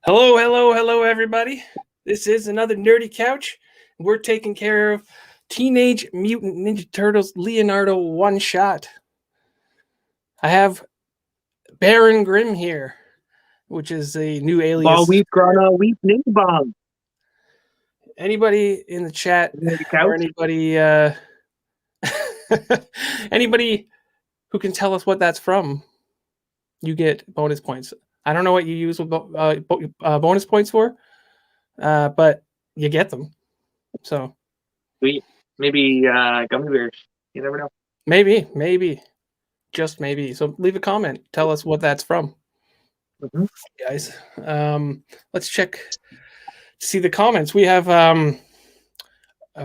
Hello, hello, hello, everybody. This is another Nerdy Couch. We're taking care of Teenage Mutant Ninja Turtles Leonardo One Shot. I have Baron Grimm here, which is a new alias. All week, Grana, week, Ning Bomb. Anybody in the chat or anybody who can tell us what that's from, you get bonus points. I don't know what you use bonus points for, but you get them. So Sweet. Maybe gummy bears. You never know. Maybe. Just maybe. So leave a comment. Tell us what that's from. Mm-hmm. Guys. Let's check to see the comments. We have a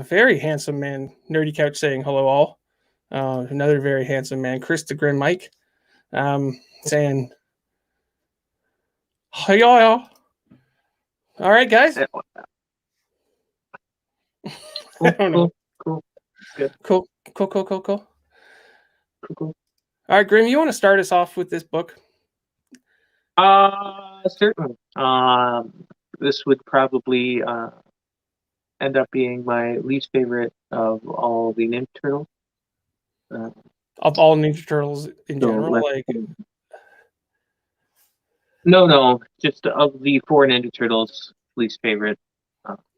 very handsome man, Nerdy Couch, saying hello all. Another very handsome man, Chris the Grim Mike, saying hi y'all. All right, guys. I don't know. Cool. Good. Cool. All right, Grim, you want to start us off with this book? Certainly. This would probably end up being my least favorite of all the Ninja Turtles. Of all Ninja Turtles in general, like no, just of the four Ninja Turtles, least favorite.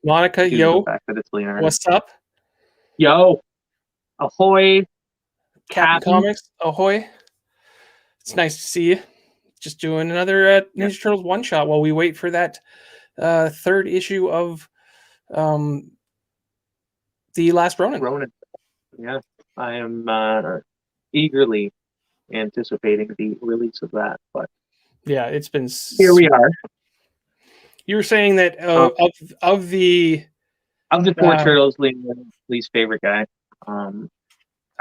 Monica, yo, the fact that it's Leonardo. What's up? Yo, ahoy, Captain Comics, ahoy! It's nice to see you. Just doing another Ninja Turtles one shot while we wait for that third issue of the Last Ronin. Yeah, I am eagerly anticipating the release of that. But yeah, it's been here we are. You were saying that of the four Turtles, Lee's favorite guy. I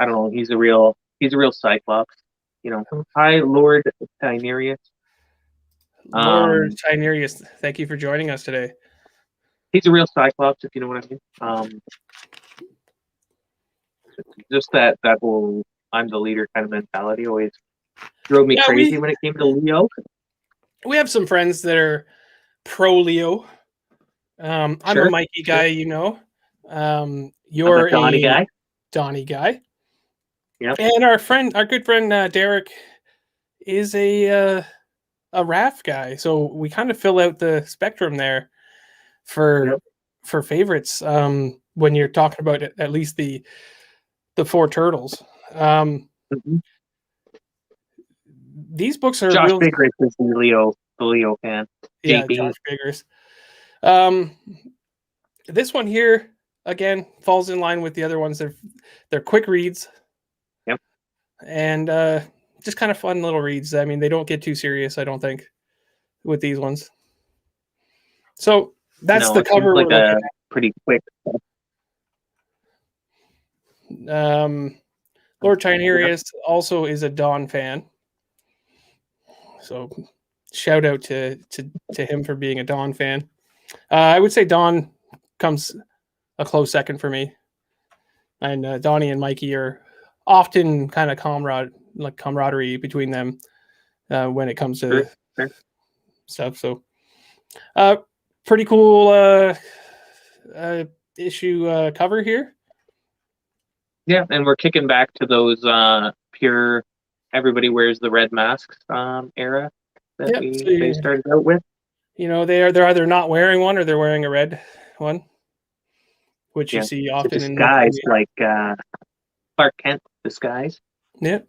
don't know. He's a real Cyclops. You know, hi, Lord Tynerius. Lord Tynerius, thank you for joining us today. He's a real Cyclops, if you know what I mean. Just that whole I'm the leader kind of mentality always drove me crazy when it came to Leo. We have some friends that are pro Leo. I'm a Mikey guy, you know. You're a Donnie guy. Yeah. And our good friend Derek is a Raph guy. So we kind of fill out the spectrum there for favorites. When you're talking about at least the four Turtles. These books are Josh Biggers is the Leo fan. Yeah, Josh Biggers. This one here again falls in line with the other ones. They're quick reads. Yep. And just kind of fun little reads. I mean, they don't get too serious, I don't think, with these ones. So that's the cover. Like a pretty quick. Lord Tynerius also is a Dawn fan. So shout out to him for being a Dawn fan. I would say Dawn comes a close second for me. And Donnie and Mikey are often kind of camaraderie between them when it comes to stuff. So pretty cool issue cover here. Yeah, and we're kicking back to those pure everybody wears the red masks era that they started out with. You know, they're either not wearing one or they're wearing a red one, which you see often in disguise, like Clark Kent disguise. Yeah.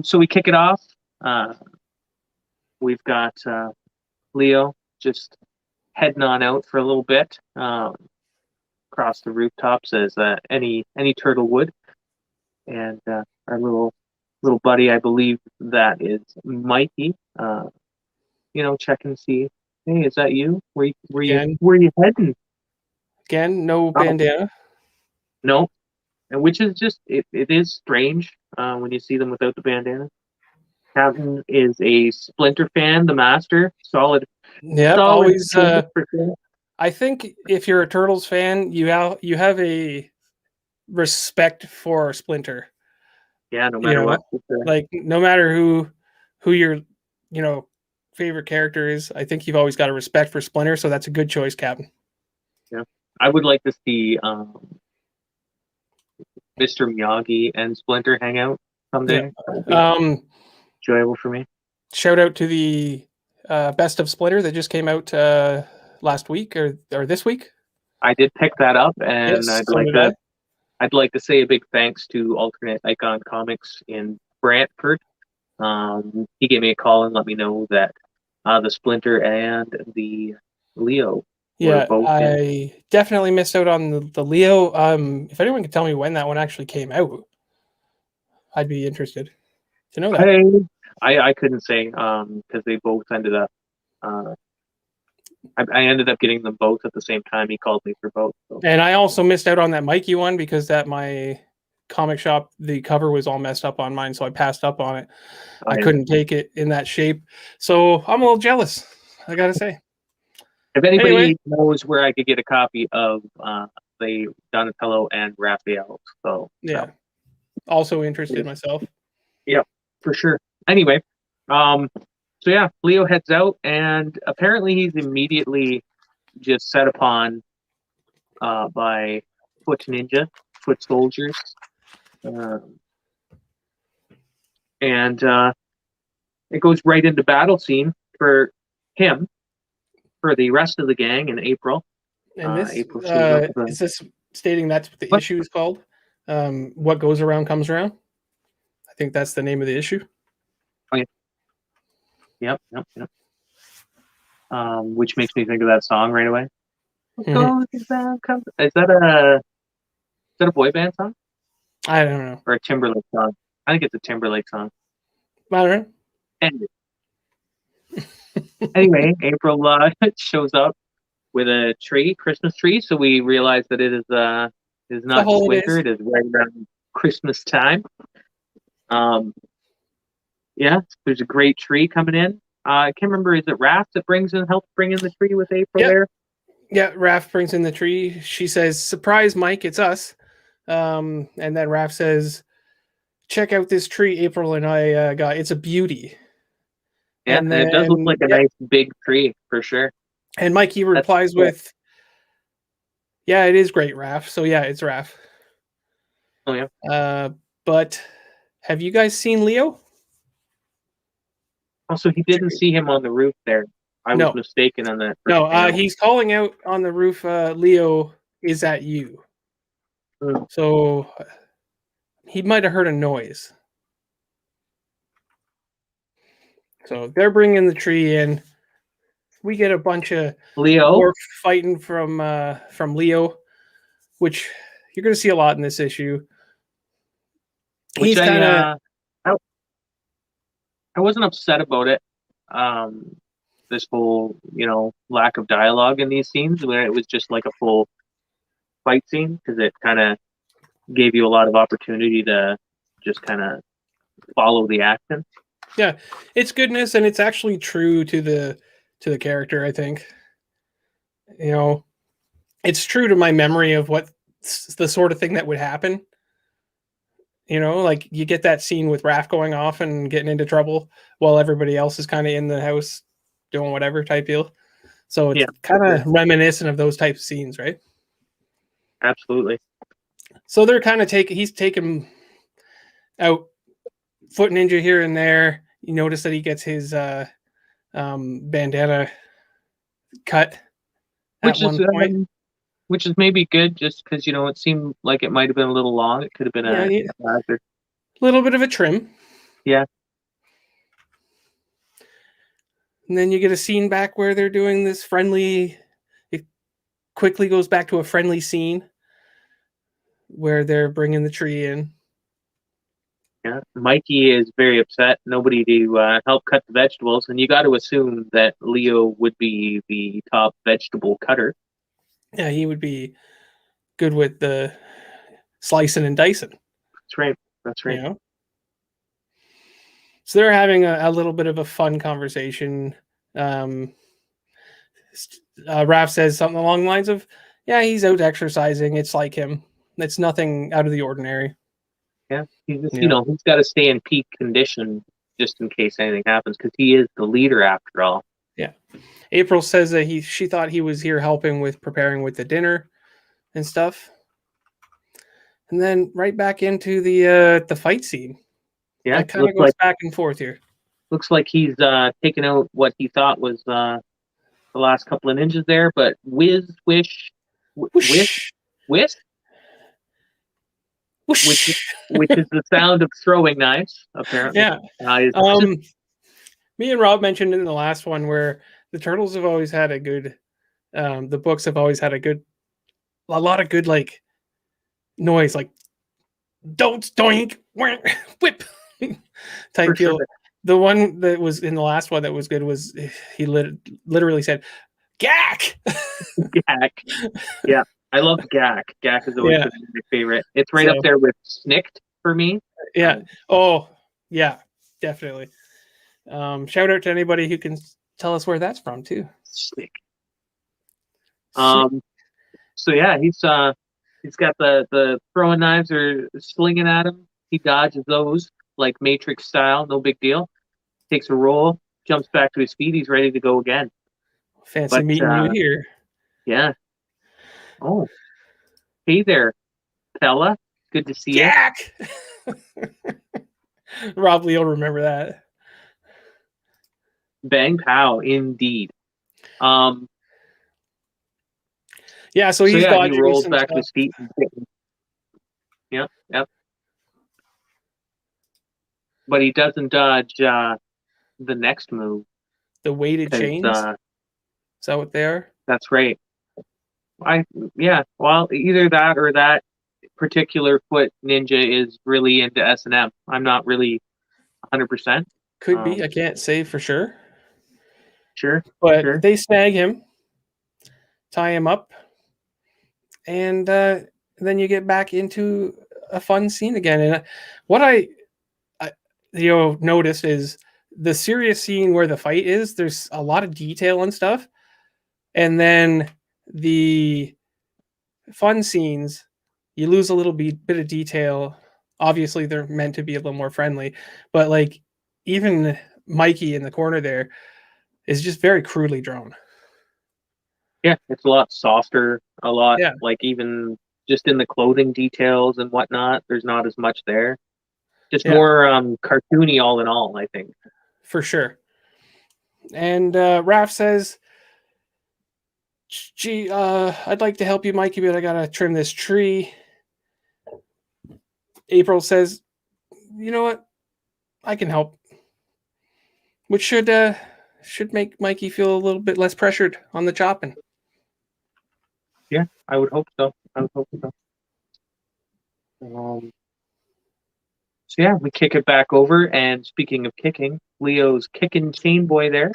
So we kick it off. We've got Leo just heading on out for a little bit across the rooftops as any turtle would, and our little buddy, I believe that is Mikey. Check and see. Hey, is that you? Where you heading? Again, no bandana. No, and which is just it is strange when you see them without the bandana. Captain is a Splinter fan, the master, solid. Yeah, always. I think if you're a Turtles fan, you have a respect for Splinter. Yeah, no matter what. Like no matter who you're, favorite character is. I think you've always got a respect for Splinter, so that's a good choice, Captain. Yeah, I would like to see Mr. Miyagi and Splinter hang out someday. Yeah. Enjoyable for me. Shout out to the Best of Splinter that just came out last week or this week. I did pick that up, and Yes, I'd like to say a big thanks to Alternate Icon Comics in Brantford. He gave me a call and let me know that the Splinter and the Leo were both I definitely missed out on the Leo. If anyone could tell me when that one actually came out, I'd be interested to know that. I couldn't say because they both ended up. I ended up getting them both at the same time. He called me for both. So. And I also missed out on that Mikey one because that my comic shop, the cover was all messed up on mine, so I passed up on it. I couldn't take it in that shape, so I'm a little jealous, I gotta say. If anybody knows where I could get a copy of the Donatello and Raphael, so yeah, also interested myself. Yeah, for sure. Anyway, so yeah, Leo heads out, and apparently he's immediately just set upon by foot soldiers, and it goes right into battle scene for him, for the rest of the gang in April. And this is this stating that's what the issue is called? What goes around comes around. I think that's the name of the issue. Oh, yeah. Yep. Which makes me think of that song right away. Mm-hmm. Is that a boy band song? I don't know. Or a Timberlake song? I think it's a Timberlake song. I don't know. Anyway, April shows up with a Christmas tree, so we realize that it is not just winter; it is right around Christmas time. Yeah, there's a great tree coming in. I can't remember. Is it Raph that helps bring in the tree with April there? Yeah, Raph brings in the tree. She says, "Surprise, Mike! It's us." And then Raph says, "Check out this tree, April and I got. It's a beauty." Yeah, and it does look like a nice big tree for sure. And Mikey replies with, "Yeah, it is great, Raph." So yeah, it's Raph. Oh yeah. But have you guys seen Leo? Also, he didn't see him on the roof there. I was mistaken on that. No, he's calling out on the roof, Leo, is that you? So he might have heard a noise. So they're bringing the tree in. We get a bunch of Leo fighting from Leo, which you're going to see a lot in this issue. He's kind of. I wasn't upset about it. This whole, lack of dialogue in these scenes, where it was just like a full fight scene, because it kind of gave you a lot of opportunity to just kind of follow the action. Yeah, it's goodness, and it's actually true to the character. I think, it's true to my memory of what the sort of thing that would happen. Like you get that scene with Raph going off and getting into trouble while everybody else is kind of in the house doing whatever type deal. So it's kind of reminiscent of those types of scenes, right? Absolutely. So they're kind of he's taking out Foot Ninja here and there. You notice that he gets his bandana cut at one point. Which is maybe good, just because, it seemed like it might have been a little long. It could have been a little bit of a trim. Yeah. And then you get a scene back where they're doing this friendly. It quickly goes back to a friendly scene where they're bringing the tree in. Yeah, Mikey is very upset. Nobody to help cut the vegetables, and you got to assume that Leo would be the top vegetable cutter. Yeah, he would be good with the slicing and dicing. That's right. So they're having a little bit of a fun conversation. Raph says something along the lines of, "Yeah, he's out exercising. It's like him. It's nothing out of the ordinary." Yeah, he's just, he's got to stay in peak condition just in case anything happens, because he is the leader after all. Yeah. April says that she thought he was here helping with preparing with the dinner and stuff. And then right back into the fight scene. Yeah, It kind of goes back and forth here. Looks like he's taken out what he thought was the last couple of ninjas there, but whiz, whish, whish, whish, which is the sound of throwing knives, apparently. Yeah. Me and Rob mentioned in the last one where the turtles have always had a good, the books have always had a lot of good like noise, like don't doink, whip type deal. Sure. The one that was in the last one that was good was he literally said, "Gack." Gack. Yeah, I love Gack. Gack is always my favorite. It's right up there with Snicked for me. Yeah. Oh, yeah, definitely. Shout out to anybody who can tell us where that's from too. Snick. So yeah, he's got the throwing knives or slinging at him. He dodges those like Matrix style, no big deal. Takes a roll, jumps back to his feet. He's ready to go again. Fancy meeting you here. Yeah. Oh, hey there, fella. Good to see Jack! You. Rob Lee will remember that. Bang pow, indeed. Yeah, so he's dodging. He rolls back to his feet. Yep. But he doesn't dodge the next move. The weighted chains? Is that what they are? That's right. Well, either that or that particular foot ninja is really into S&M. I'm not really 100%. Could be. I can't say for sure. Sure. But they snag him, tie him up, and then you get back into a fun scene again. And what I noticed is the serious scene where the fight is, there's a lot of detail and stuff. And then the fun scenes, you lose a little bit of detail. Obviously, they're meant to be a little more friendly, but like even Mikey in the corner there is just very crudely drawn. Yeah, it's a lot softer, like even just in the clothing details and whatnot, there's not as much there. Just more cartoony all in all, I think. For sure. And Raph says, gee, I'd like to help you, Mikey, but I gotta trim this tree. April says, you know what? I can help. Which should make Mikey feel a little bit less pressured on the chopping. Yeah, I would hope so. So yeah, we kick it back over, and speaking of kicking, Leo's kicking Chain Boy there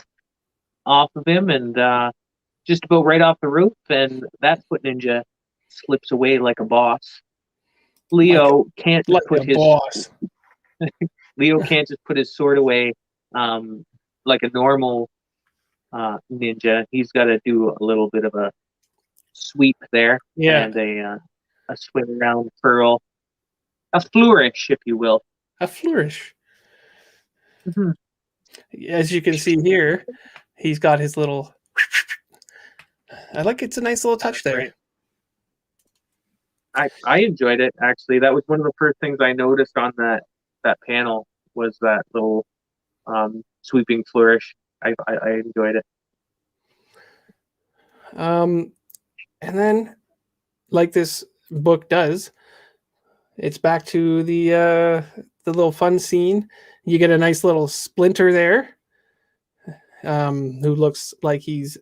off of him, and just about right off the roof, and that foot ninja slips away like a boss. Leo can't just put his boss. Leo can't just put his sword away like a normal ninja. He's got to do a little bit of a sweep there, and a swing around furl, a flourish, if you will. A flourish. Mm-hmm. As you can see here, he's got his little. I like it's a nice little touch there. I enjoyed it, actually. That was one of the first things I noticed on that panel was that little sweeping flourish. I enjoyed it. And then, like this book does, it's back to the little fun scene. You get a nice little Splinter there, who looks like he's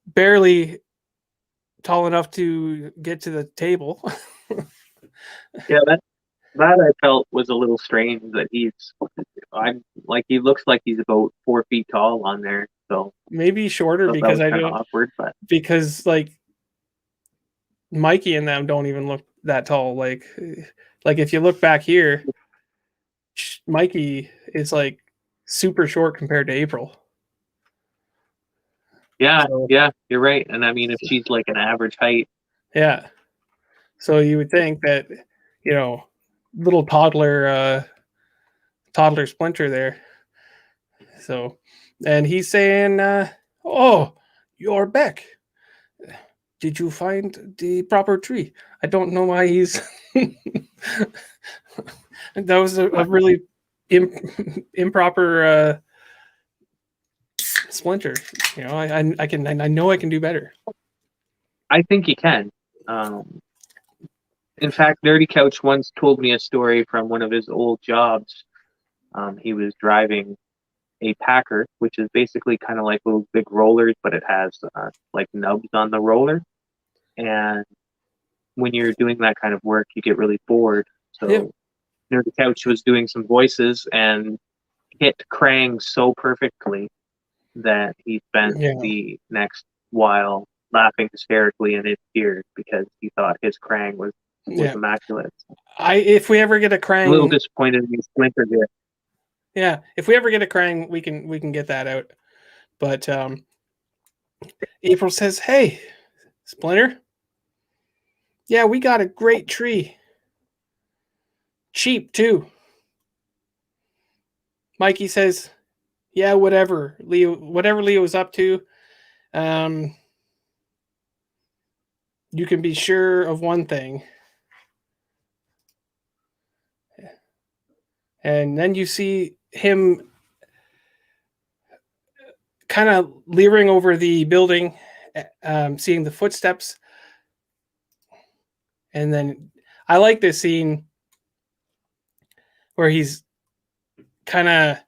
barely tall enough to get to the table. Yeah, that I felt was a little strange that he looks like he's about 4 feet tall on there. So maybe shorter because I don't awkward, but because like Mikey and them don't even look that tall. Like if you look back here, Mikey is like super short compared to April. Yeah, yeah, you're right. And I mean, if she's like an average height. Yeah. So you would think that, little toddler toddler Splinter there. So, and he's saying, "Oh, you're back. Did you find the proper tree?" I don't know why he's. That was a really improper Splinter. You know, I know I can do better. I think you can. In fact, Nerdy Couch once told me a story from one of his old jobs. He was driving a Packer, which is basically kind of like little big rollers, but it has like nubs on the roller. And when you're doing that kind of work, you get really bored. So Yeah. Nerdy Couch was doing some voices and hit Krang so perfectly that he spent the next while laughing hysterically in his tears because he thought his Krang was immaculate. If we ever get a Krang, a little disappointed in his Splinter here. Yeah, if we ever get a Krang, we can get that out. But April says, "Hey, Splinter. Yeah, we got a great tree. Cheap too." Mikey says, "Yeah, whatever Leo's up to. You can be sure of one thing." And then you see him kind of leering over the building, seeing the footsteps. And then I like this scene where he's kind of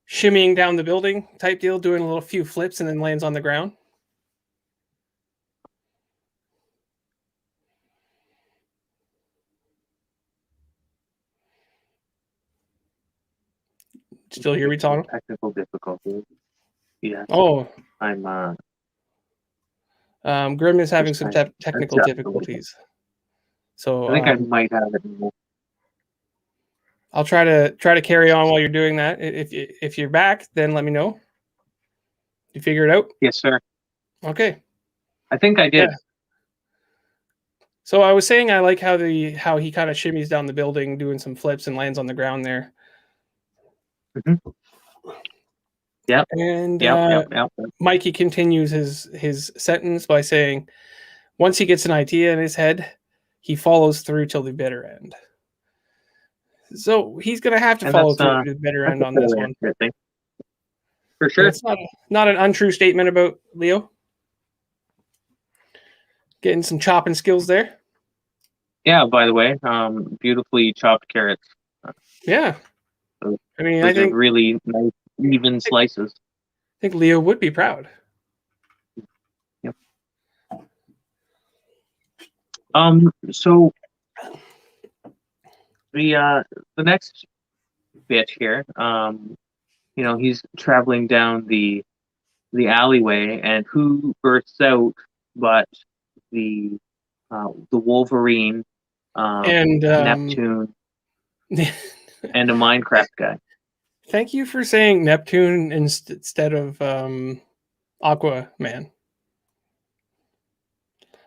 shimmying down the building type deal, doing a little few flips, and then lands on the ground. Still hear me talking? Technical difficulties. Yeah. Oh. I'm Grim is having some technical difficulties. So I think I might have it. I'll try to carry on while you're doing that. If you're back, then let me know. You figure it out? Yes, sir. Okay. I think I did. Yeah. So I was saying I like how he kind of shimmies down the building, doing some flips, and lands on the ground there. Mm-hmm. Yep. And yep. Mikey continues his sentence by saying, once he gets an idea in his head, he follows through till the bitter end. So he's going to have to follow through to the bitter end on this one. For sure. It's not an untrue statement about Leo. Getting some chopping skills there. Yeah, by the way, beautifully chopped carrots. Yeah. I mean, I think really nice, even slices. I think Leo would be proud. Yep. So the next bit here, he's traveling down the alleyway, and who bursts out but the Wolverine, and Neptune, and a Minecraft guy. Thank you for saying Neptune instead of Aquaman.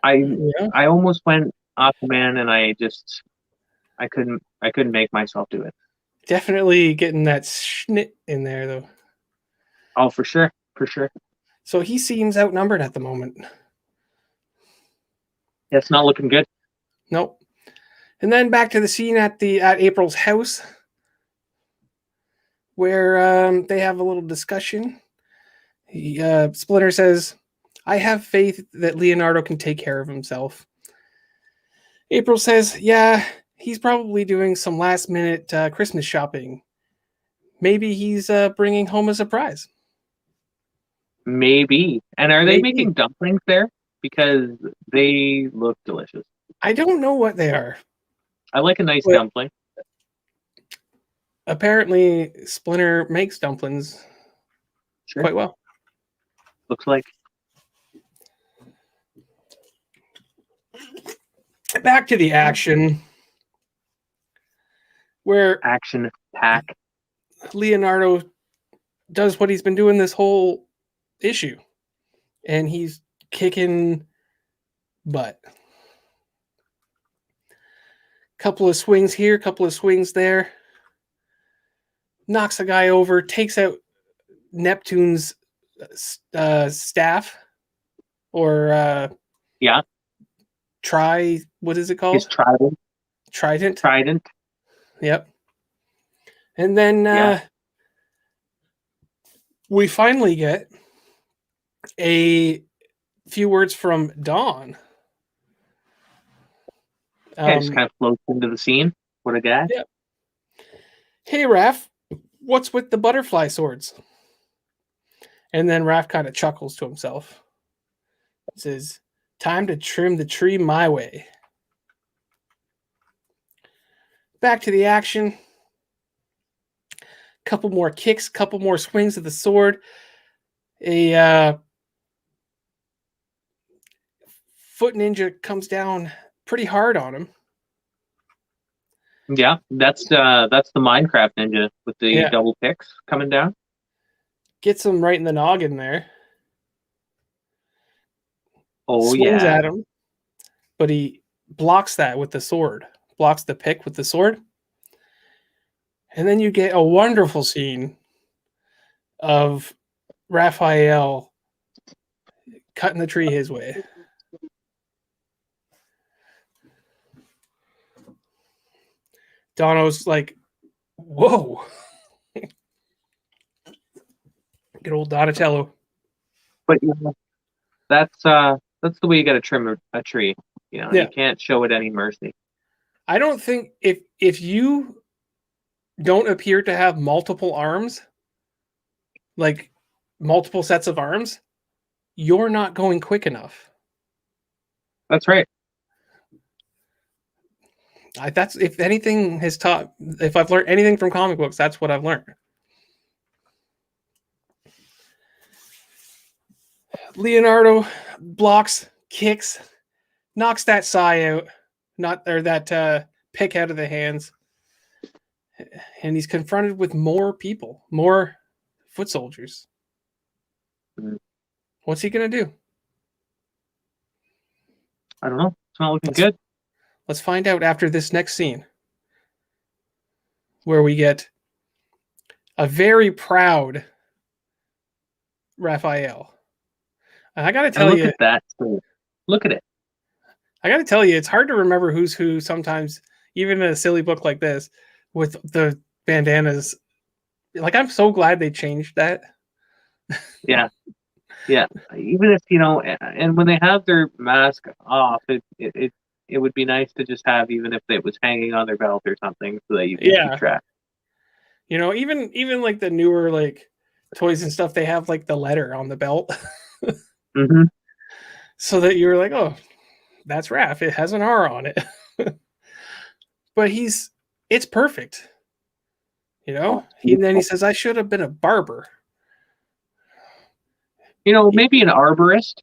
I almost went Aquaman, and I couldn't make myself do it. Definitely getting that schnit in there though. Oh, for sure. So he seems outnumbered at the moment. Yeah, it's not looking good. Nope. And then back to the scene at April's house, where they have a little discussion. Splinter says, "I have faith that Leonardo can take care of himself." April says, "Yeah, he's probably doing some last-minute Christmas shopping. Maybe he's bringing home a surprise." Maybe. And are they making dumplings there? Because they look delicious. I don't know what they are. I like a nice dumpling. Apparently, Splinter makes dumplings quite well. Looks like. Back to the action, where action pack. Leonardo does what he's been doing this whole issue, and he's kicking butt. Couple of swings here, couple of swings there. knocks a guy over, takes out Neptune's staff, or Yeah, what is it his called? trident. Trident. Trident. Yep. And then Yeah. we finally get a few words from Dawn. Just kind of floats into the scene. What a guy. Yeah. Hey, Raph, what's with the butterfly swords? And then Raph kind of chuckles to himself. He says, time to trim the tree my way. Back to the action. Couple more kicks, couple more swings of the sword. A foot ninja comes down pretty hard on him. Yeah, that's the Minecraft ninja with the double picks coming down. Gets him right in the noggin there. Oh, swings at him, but he blocks that with the sword. Blocks the pick with the sword. And then you get a wonderful scene of Raphael cutting the tree his way. Dono's like, whoa. Good old Donatello. But that's the way you got to trim a tree. You can't show it any mercy. I don't think if you don't appear to have multiple arms, like multiple sets of arms, you're not going quick enough. That's right. That's if anything has taught. If I've learned anything from comic books, that's what I've learned. Leonardo blocks, kicks, knocks that sai out, that pick out of the hands, and he's confronted with more people, more foot soldiers. Mm-hmm. What's he gonna do? I don't know. It's not looking good. Let's find out after this next scene, where we get a very proud Raphael. I gotta tell you, look at that. Look at it. I gotta tell you, it's hard to remember who's who sometimes, even in a silly book like this, with the bandanas. Like, I'm so glad they changed that. Yeah. Yeah. Even if, and when they have their mask off, it would be nice to just have, even if it was hanging on their belt or something, so that you can keep track. Even like the newer like toys and stuff, they have like the letter on the belt. Mm-hmm. So that you're like, oh, that's Raph. It has an R on it. But it's perfect. And then he says, I should have been a barber. Maybe an arborist.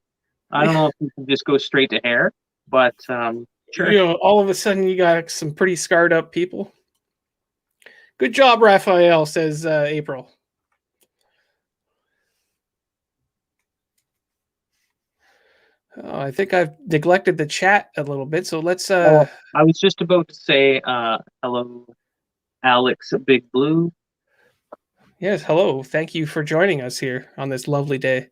I don't know if you can just go straight to hair, but sure. All of a sudden you got some pretty scarred up people. Good job, Raphael, says April. Oh, I think I've neglected the chat a little bit, so let's... I was just about to say hello, Alex Big Blue. Yes, hello. Thank you for joining us here on this lovely day.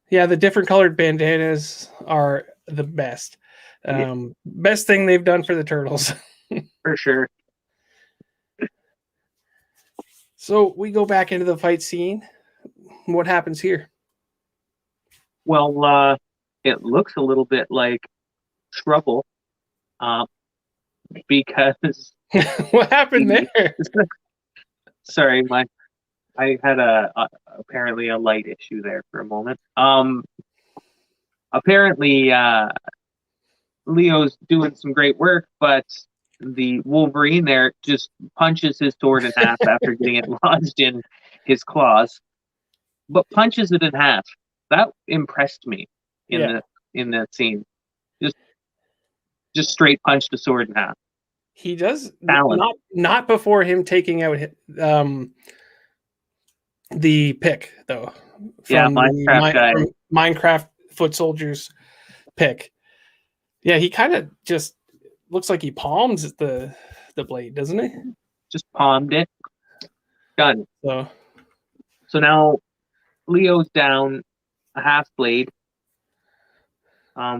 Yeah, the different colored bandanas are the best. Best thing they've done for the turtles. For sure. So we go back into the fight scene. What happens here? Well, it looks a little bit like trouble, because what happened there? Sorry, I had apparently a light issue there for a moment. Apparently, Leo's doing some great work, but the Wolverine there just punches his sword in half after getting it lodged in his claws, but punches it in half. That impressed me in that scene. Just straight punched the sword in half. He does not before him taking out the pick though. From Minecraft foot soldiers pick. Yeah, he kind of just looks like he palms the the blade, doesn't he? Just palmed it. Done. So now Leo's down a half blade,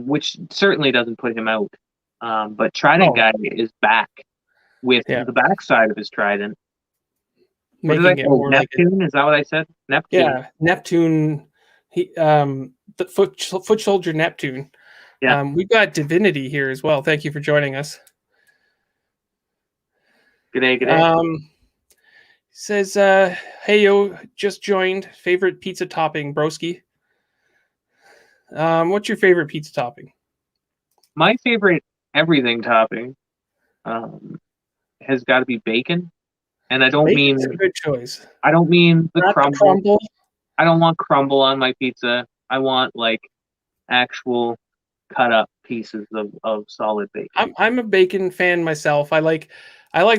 which certainly doesn't put him out. But Trident Guy is back with the backside of his trident. What did I say? Neptune? Is that what I said? Neptune. Yeah, Neptune. He the foot soldier Neptune. Yeah. We've got Divinity here as well. Thank you for joining us. G'day. Says, hey yo, just joined. Favorite pizza topping, broski? What's your favorite pizza topping? My favorite everything topping has got to be bacon. And I don't Bacon's mean a good choice. I don't mean the crumble. I don't want crumble on my pizza. I want like actual cut up pieces of solid bacon. I'm a bacon fan myself. I like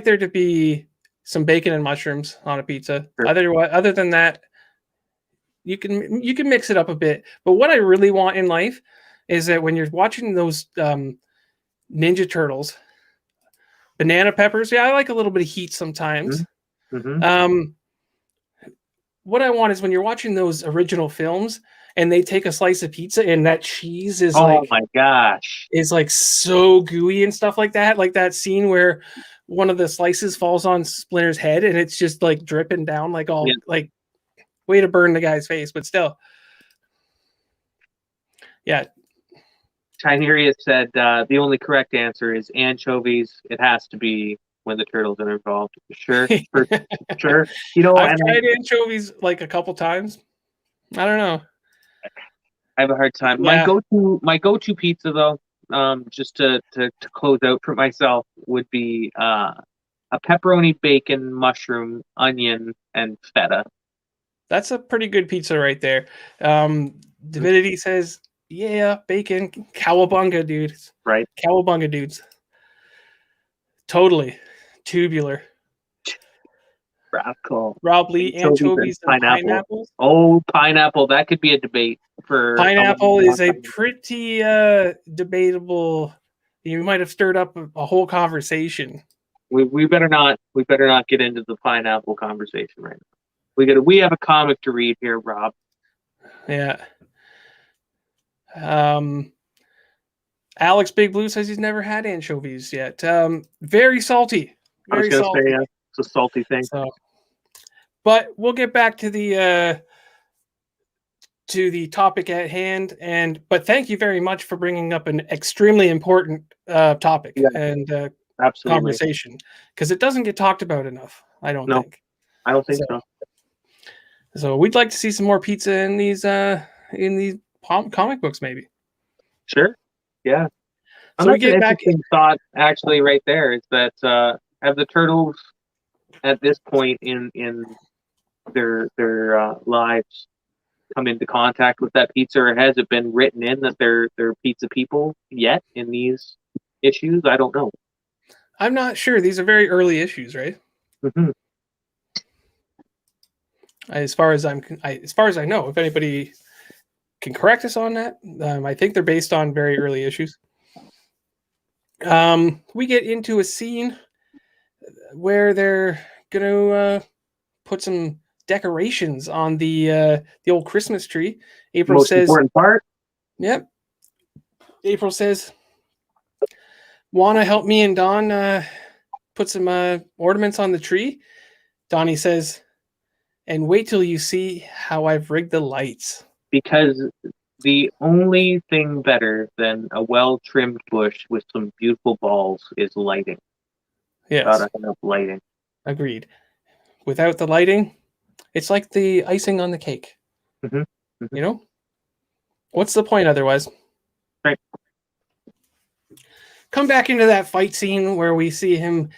there to be some bacon and mushrooms on a pizza. Sure. Other than that, you can mix it up a bit. But what I really want in life is that when you're watching those Ninja Turtles, banana peppers. Yeah, I like a little bit of heat sometimes. Mm-hmm. What I want is when you're watching those original films and they take a slice of pizza and that cheese is oh my gosh, is like so gooey and stuff like that. Like that scene where one of the slices falls on Splinter's head and it's just like dripping down like all like way to burn the guy's face, but still. Yeah. Tineria said the only correct answer is anchovies. It has to be when the turtles are involved. Sure, for sure. You know, I've tried anchovies like a couple times. I don't know. I have a hard time. Yeah. My go-to pizza though, just to close out for myself, would be a pepperoni, bacon, mushroom, onion, and feta. That's a pretty good pizza right there. Divinity says, yeah, bacon, cowabunga, dude. Right. Cowabunga dudes. Totally. Tubular. Radical. Rob Lee, anchovies and pineapples. Oh, pineapple. That could be a debate for pineapple is a pretty debatable. You might have stirred up a whole conversation. We better not get into the pineapple conversation right now. We have a comic to read here, Rob. Yeah. Alex Big Blue says he's never had anchovies yet. Very salty. Very salty. Say, it's a salty thing. So, but we'll get back to the topic at hand. But thank you very much for bringing up an extremely important topic and conversation, because it doesn't get talked about enough. I don't think. I don't think so. So we'd like to see some more pizza in these comic books, maybe. Sure. Yeah. So we get back. Interesting thought, actually, right there is that have the turtles at this point in their lives come into contact with that pizza, or has it been written in that they're pizza people yet in these issues? I don't know. I'm not sure. These are very early issues, right? Mm-hmm. As far as I know, if anybody can correct us on that, I think they're based on very early issues. We get into a scene where they're gonna put some decorations on the old Christmas tree. April Most says, important part. Yep. April says, "Wanna help me and Don put some ornaments on the tree?" Donnie says, "And wait till you see how I've rigged the lights." Because the only thing better than a well-trimmed bush with some beautiful balls is lighting. Yes. Gotta have lighting. Agreed. Without the lighting, it's like the icing on the cake. Mm-hmm. Mm-hmm. You know? What's the point otherwise? Right. Come back into that fight scene where we see him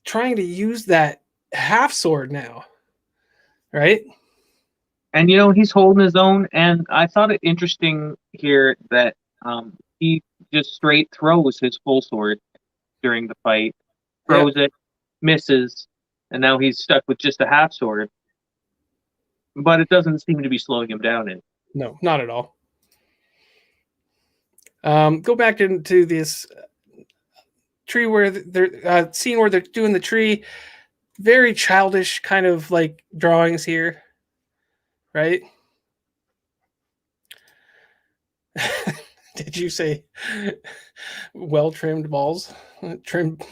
trying to use that half sword now. Right? And he's holding his own, and I thought it interesting here that he just straight throws his full sword during the fight, throws it, misses, and now he's stuck with just a half sword. But it doesn't seem to be slowing him down any. No, not at all. Go back into this tree where they're scene where they're doing the tree. Very childish kind of like drawings here, right? Did you say well trimmed balls? Trimmed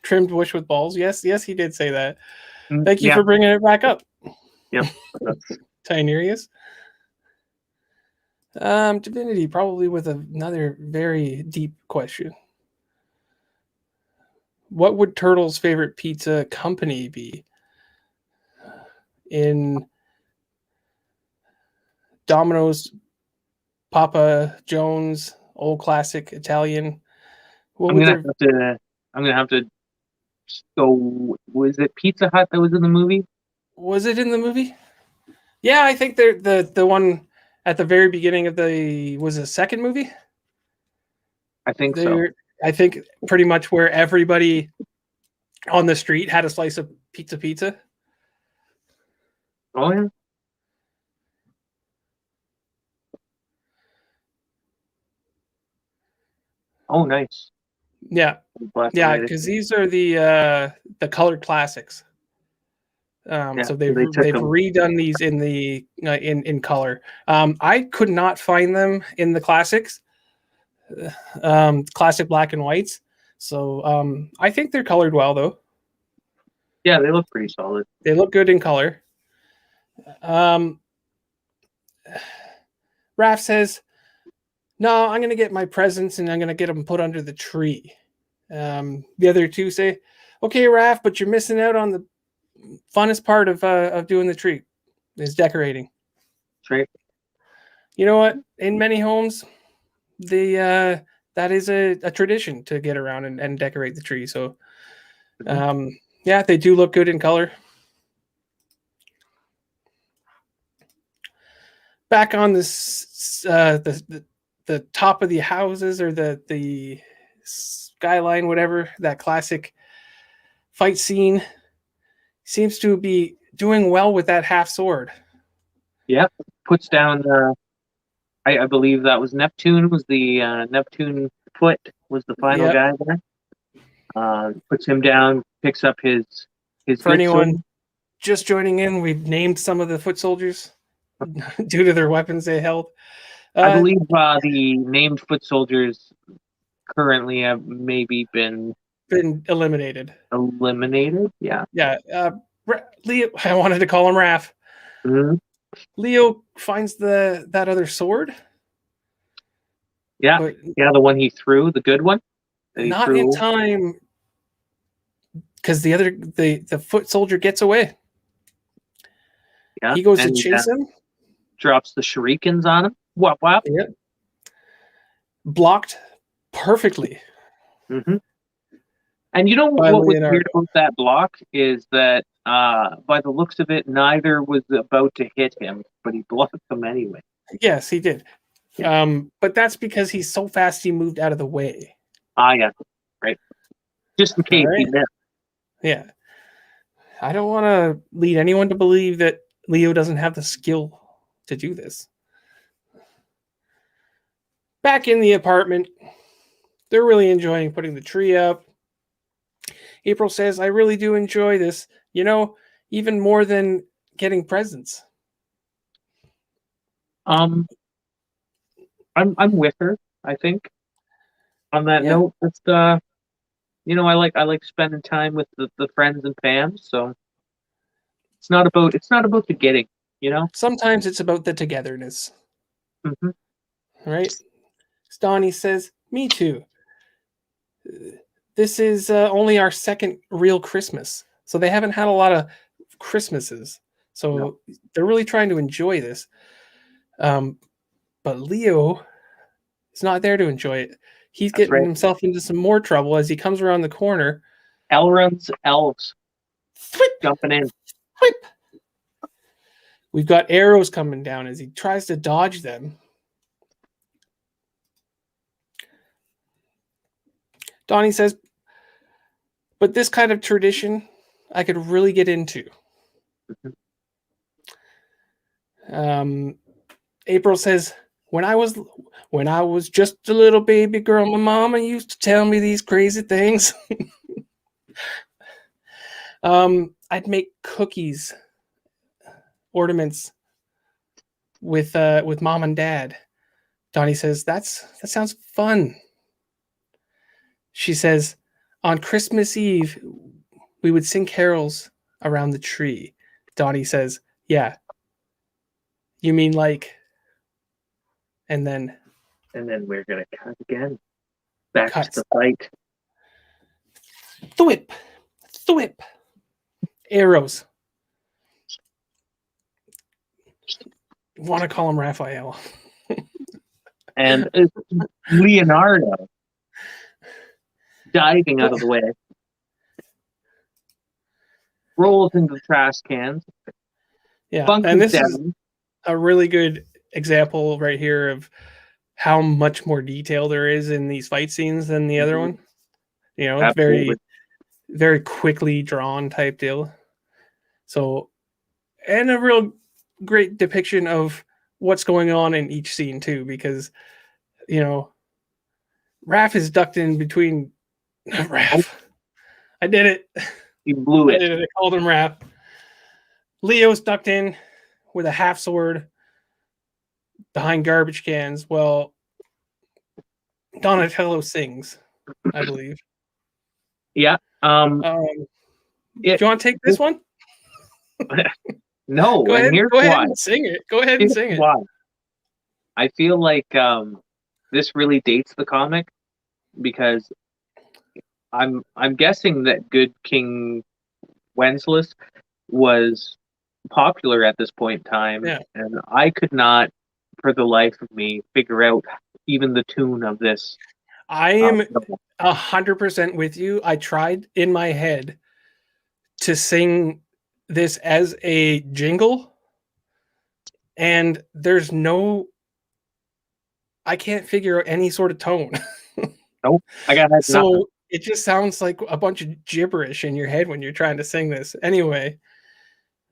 trimmed bush with balls? Yes, yes, he did say that. Thank you Yeah. for bringing it back up. Yep. Tinerius. Divinity, probably with another very deep question. What would Turtle's favorite pizza company be? In Domino's, Papa John's, Old Classic, Italian. What I'm would gonna their have to. I'm gonna have to go. Was it Pizza Hut that was in the movie? was it in the movie? Yeah, I think they're the one at the very beginning of the was it a second movie. I think so. They're I think pretty much where everybody on the street had a slice of pizza. Oh yeah. Oh nice. Yeah, We'll have to yeah, write it. because these are the colored classics. Yeah. So So they took they've them. redone these in the in color. I could not find them in the classics, classic black and whites. So I think they're colored well though. Yeah, they look pretty solid. They look good in color. Raph says, "No, I'm gonna get my presents and I'm gonna get them put under the tree." The other two say, "Okay, Raph, but you're missing out on the funnest part of doing the tree is decorating." That's right. You know what? In many homes, that is a tradition to get around and decorate the tree. So, yeah, they do look good in color. Back on this, the top of the houses or the skyline, whatever that classic fight scene seems to be doing well with that half sword. Yeah. Puts down. I believe that was Neptune. Was the Neptune foot was the final Yep. guy there. Puts him down. Picks up his For good anyone sword. just joining in, we've named some of the foot soldiers due to their weapons they held. I believe the named foot soldiers currently have maybe been eliminated. Yeah. Yeah. Leo, I wanted to call him Raph. Mm-hmm. Leo finds that other sword. Yeah. But yeah, the one he threw, the good one. Not in time, because the foot soldier gets away. Yeah. He goes to chase him. Drops the shurikens on him. Whop whop. Yep. Blocked perfectly. Mm-hmm. And you know what was weird about that block is that by the looks of it, neither was about to hit him, but he blocked them anyway. Yes, he did. Yeah. But that's because he's so fast he moved out of the way. Yeah. Right. Just in case he missed. Yeah. I don't want to lead anyone to believe that Leo doesn't have the skill to do this. Back in the apartment, they're really enjoying putting the tree up. April says, "I really do enjoy this, even more than getting presents." I'm with her, I think. On that note, it's I like spending time with the friends and fams, so it's not about the getting, Sometimes it's about the togetherness. Mm-hmm. Right? Donnie says, "Me too. This is only our second real Christmas. So they haven't had a lot of Christmases. So they're really trying to enjoy this. But Leo is not there to enjoy it. He's getting himself into some more trouble as he comes around the corner. Elrond's elves. Jumping in. Whip. We've got arrows coming down as he tries to dodge them. Donnie says, "But this kind of tradition I could really get into." April says, when I was When I was just a little baby girl, my mama used to tell me these crazy things. I'd make cookies, ornaments with mom and dad. Donnie says, that sounds fun. She says, on Christmas Eve, we would sing carols around the tree. Donnie says, yeah. You mean like... And then we're gonna cut again. Back cuts. to the fight. Thwip. Thwip. Arrows. Want to call him Raphael. And Leonardo diving out of the way, rolls into the trash cans. Yeah, Bunkers and this down. is a really good example right here of how much more detail there is in these fight scenes than the other one. You know, it's very, very quickly drawn type deal. So, and a real great depiction of what's going on in each scene too, because, you know, Raph is ducked in between. Raph. I did it. He blew it. I did it. I called him Raph. Leo's ducked in with a half sword behind garbage cans. Well, Donatello sings, I believe. Yeah. Do you want to take this one? No. Go ahead. Here's Go ahead why. and sing it. Go ahead and Here's sing it. why. I feel like this really dates the comic because I'm guessing that Good King Wenceslas was popular at this point in time, and I could not, for the life of me, figure out even the tune of this. I am 100% with you. I tried in my head to sing this as a jingle, and there's no... I can't figure out any sort of tone. Nope, I got that. So nothing. it just sounds like a bunch of gibberish in your head when you're trying to sing this. Anyway,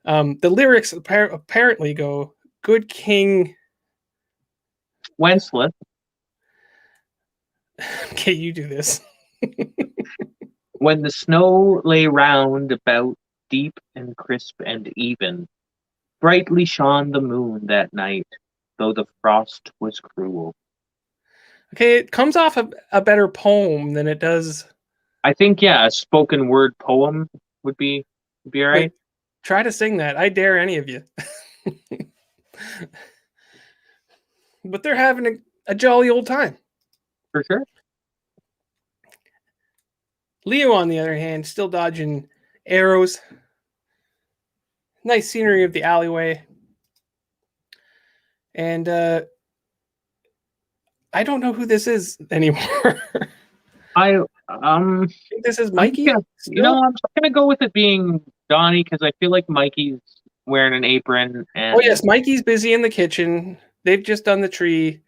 the lyrics apparently go, Good King Wenceslas. Okay, you do this. When the snow lay round about, deep and crisp and even, brightly shone the moon that night, though the frost was cruel. Okay, it comes off a better poem than it does. I think, yeah, a spoken word poem would be all right. Try to sing that. I dare any of you. But they're having a jolly old time. For sure. Leo, on the other hand, still dodging arrows. Nice scenery of the alleyway. And I don't know who this is anymore. I think this is Mikey. I'm just gonna go with it being Donnie because I feel like Mikey's wearing an apron. And oh yes, Mikey's busy in the kitchen. They've just done the tree,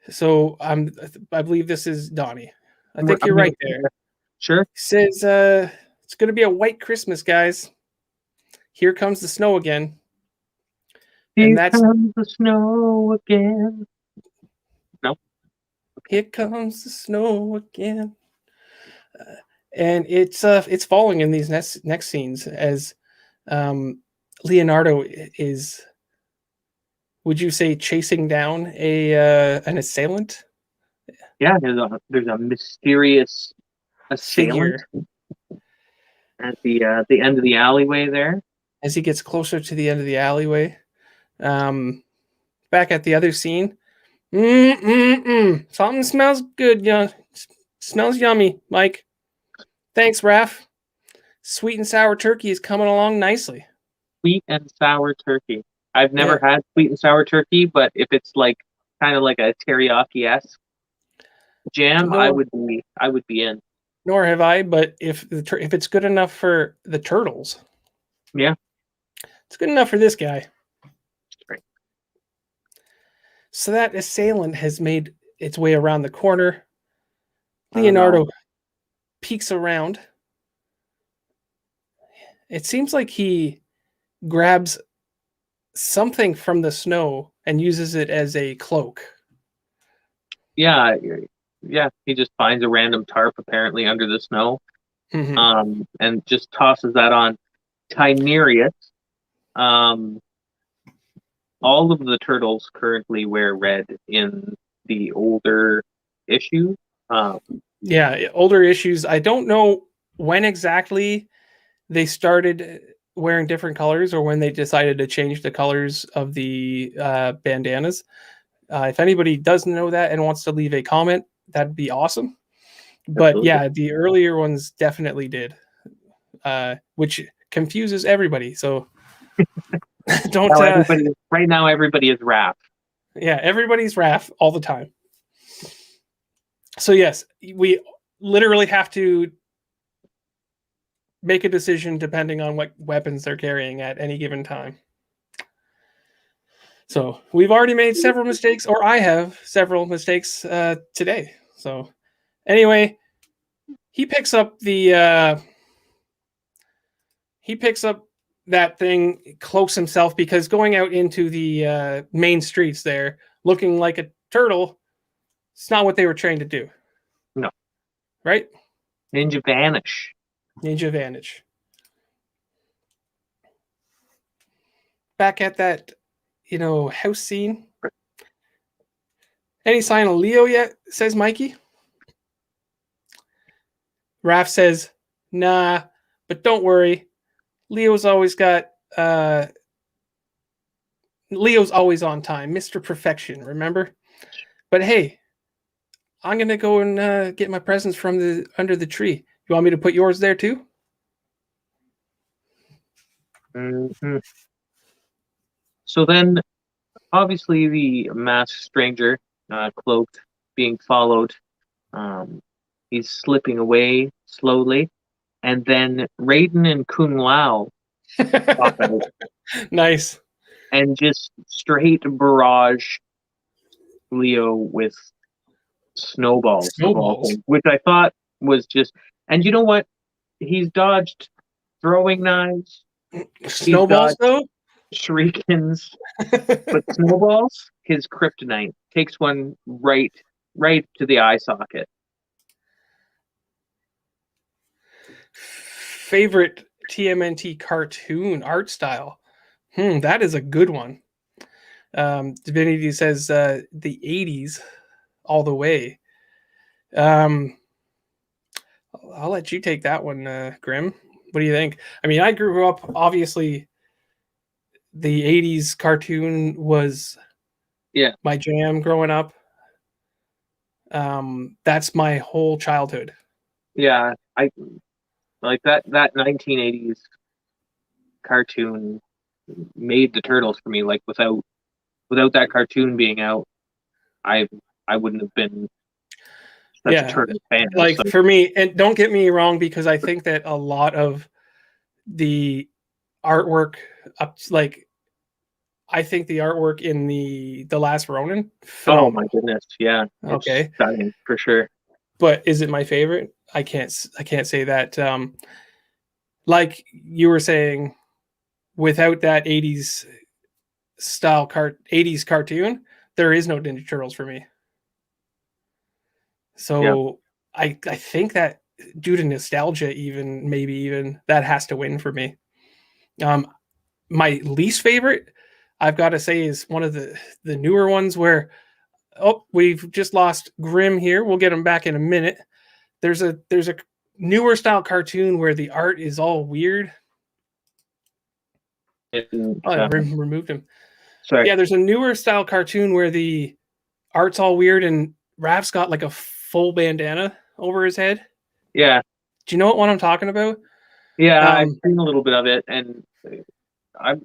so I believe this is Donnie. I think you're right there. Sure. He says it's gonna be a white Christmas, guys. Here comes the snow again. Here comes the snow again. No. Here comes the snow again. And it's falling in these next scenes as Leonardo is, would you say, chasing down an assailant? Yeah, there's a mysterious assailant at the end of the alleyway there. As he gets closer to the end of the alleyway, back at the other scene, something smells good. Yeah, smells yummy, Mike. Thanks, Raph. Sweet and sour turkey is coming along nicely. Sweet and sour turkey. I've never had sweet and sour turkey, but if it's like kind of like a teriyaki-esque jam, I would be in. Nor have I, but if it's good enough for the turtles, yeah, it's good enough for this guy. Right. So that assailant has made its way around the corner. Leonardo peeks around. It seems like he grabs something from the snow and uses it as a cloak. Yeah, yeah. He just finds a random tarp apparently under the snow, and just tosses that on. Tynerius. Um, all of the turtles currently wear red in the older issue. Um, Yeah, older issues. I don't know when exactly they started wearing different colors or when they decided to change the colors of the bandanas. If anybody does know that and wants to leave a comment, that'd be awesome. But absolutely. yeah, the earlier ones definitely did, which confuses everybody. So don't. Now everybody, right now, everybody is Raph. Yeah, everybody's Raph all the time. So yes, we literally have to make a decision depending on what weapons they're carrying at any given time. So we've already made several mistakes, or I have several mistakes today. So anyway, he picks up that thing, cloaks himself because going out into the main streets there, looking like a turtle, it's not what they were trained to do. No. Right? Ninja vanish. Ninja Vantage. Back at that, house scene. Any sign of Leo yet? Says Mikey. Raph says, nah, but don't worry. Leo's always on time. Mr. Perfection, remember? But hey, I'm gonna go and get my presents from under the tree. You want me to put yours there too? Mm-hmm. So then, obviously, the masked stranger, cloaked, being followed. He's slipping away slowly, and then Raiden and Kung Lao pop out Nice. and just straight barrage Leo with snowballs of all Snowballs. things, which I thought was just. And you know what? He's dodged throwing knives. He's Snowballs dodged though? shurikens, but snowballs, his kryptonite, takes one right to the eye socket. Favorite TMNT cartoon art style? That is a good one. Divinity says the 80s all the way. I'll let you take that one, Grim. What do you think? I mean, I grew up, obviously, the 80s cartoon was my jam growing up. That's my whole childhood. Yeah, I like that 1980s cartoon made the Turtles for me. Like without that cartoon being out, I I wouldn't have been such a Turtle fan. Like So. for me, and don't get me wrong, because I think that a lot of the artwork I think the artwork in the Last Ronin, phenomenal. Oh my goodness, yeah. Okay. It's stunning for sure. But is it my favorite? I can't say that. Like you were saying, without that 80s style 80s cartoon, there is no Ninja Turtles for me. So I think that due to nostalgia, maybe that has to win for me. My least favorite, I've got to say, is one of the newer ones where we've just lost Grim here. We'll get him back in a minute. There's a newer style cartoon where the art is all weird. I removed him. Sorry. Yeah, there's a newer style cartoon where the art's all weird and Raph's got like a full bandana over his head. Yeah. Do you know what I'm talking about? Yeah, I've seen a little bit of it, and I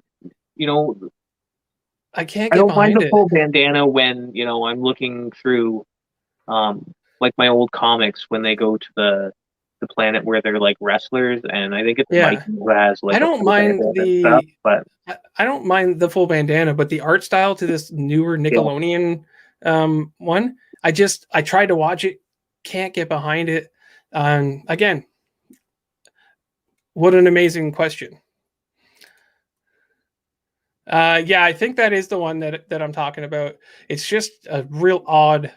can't. I don't mind the full bandana when I'm looking through, like my old comics when they go to the planet where they're like wrestlers, and I think it's Mike who has like. I don't mind I don't mind the full bandana, but the art style to this newer Nickelodeon one, I tried to watch it, can't get behind it. Again, what an amazing question. Yeah, I think that is the one that I'm talking about. It's just a real odd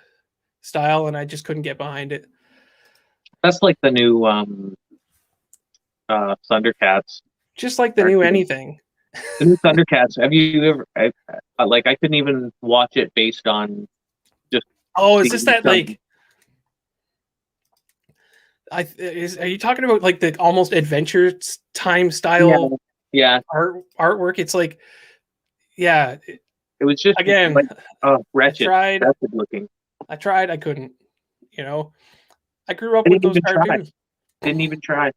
style, and I just couldn't get behind it. That's like the new Thundercats. Just like the new anything. The new Thundercats. Have you ever? I couldn't even watch it based on just. Oh, is this that like? Are you talking about like the almost Adventure Time style? Yeah. Artwork. It's like, yeah. It was just again like wretched. Wretched looking. I tried. I couldn't. You know, I grew up with those cartoons. Didn't even try.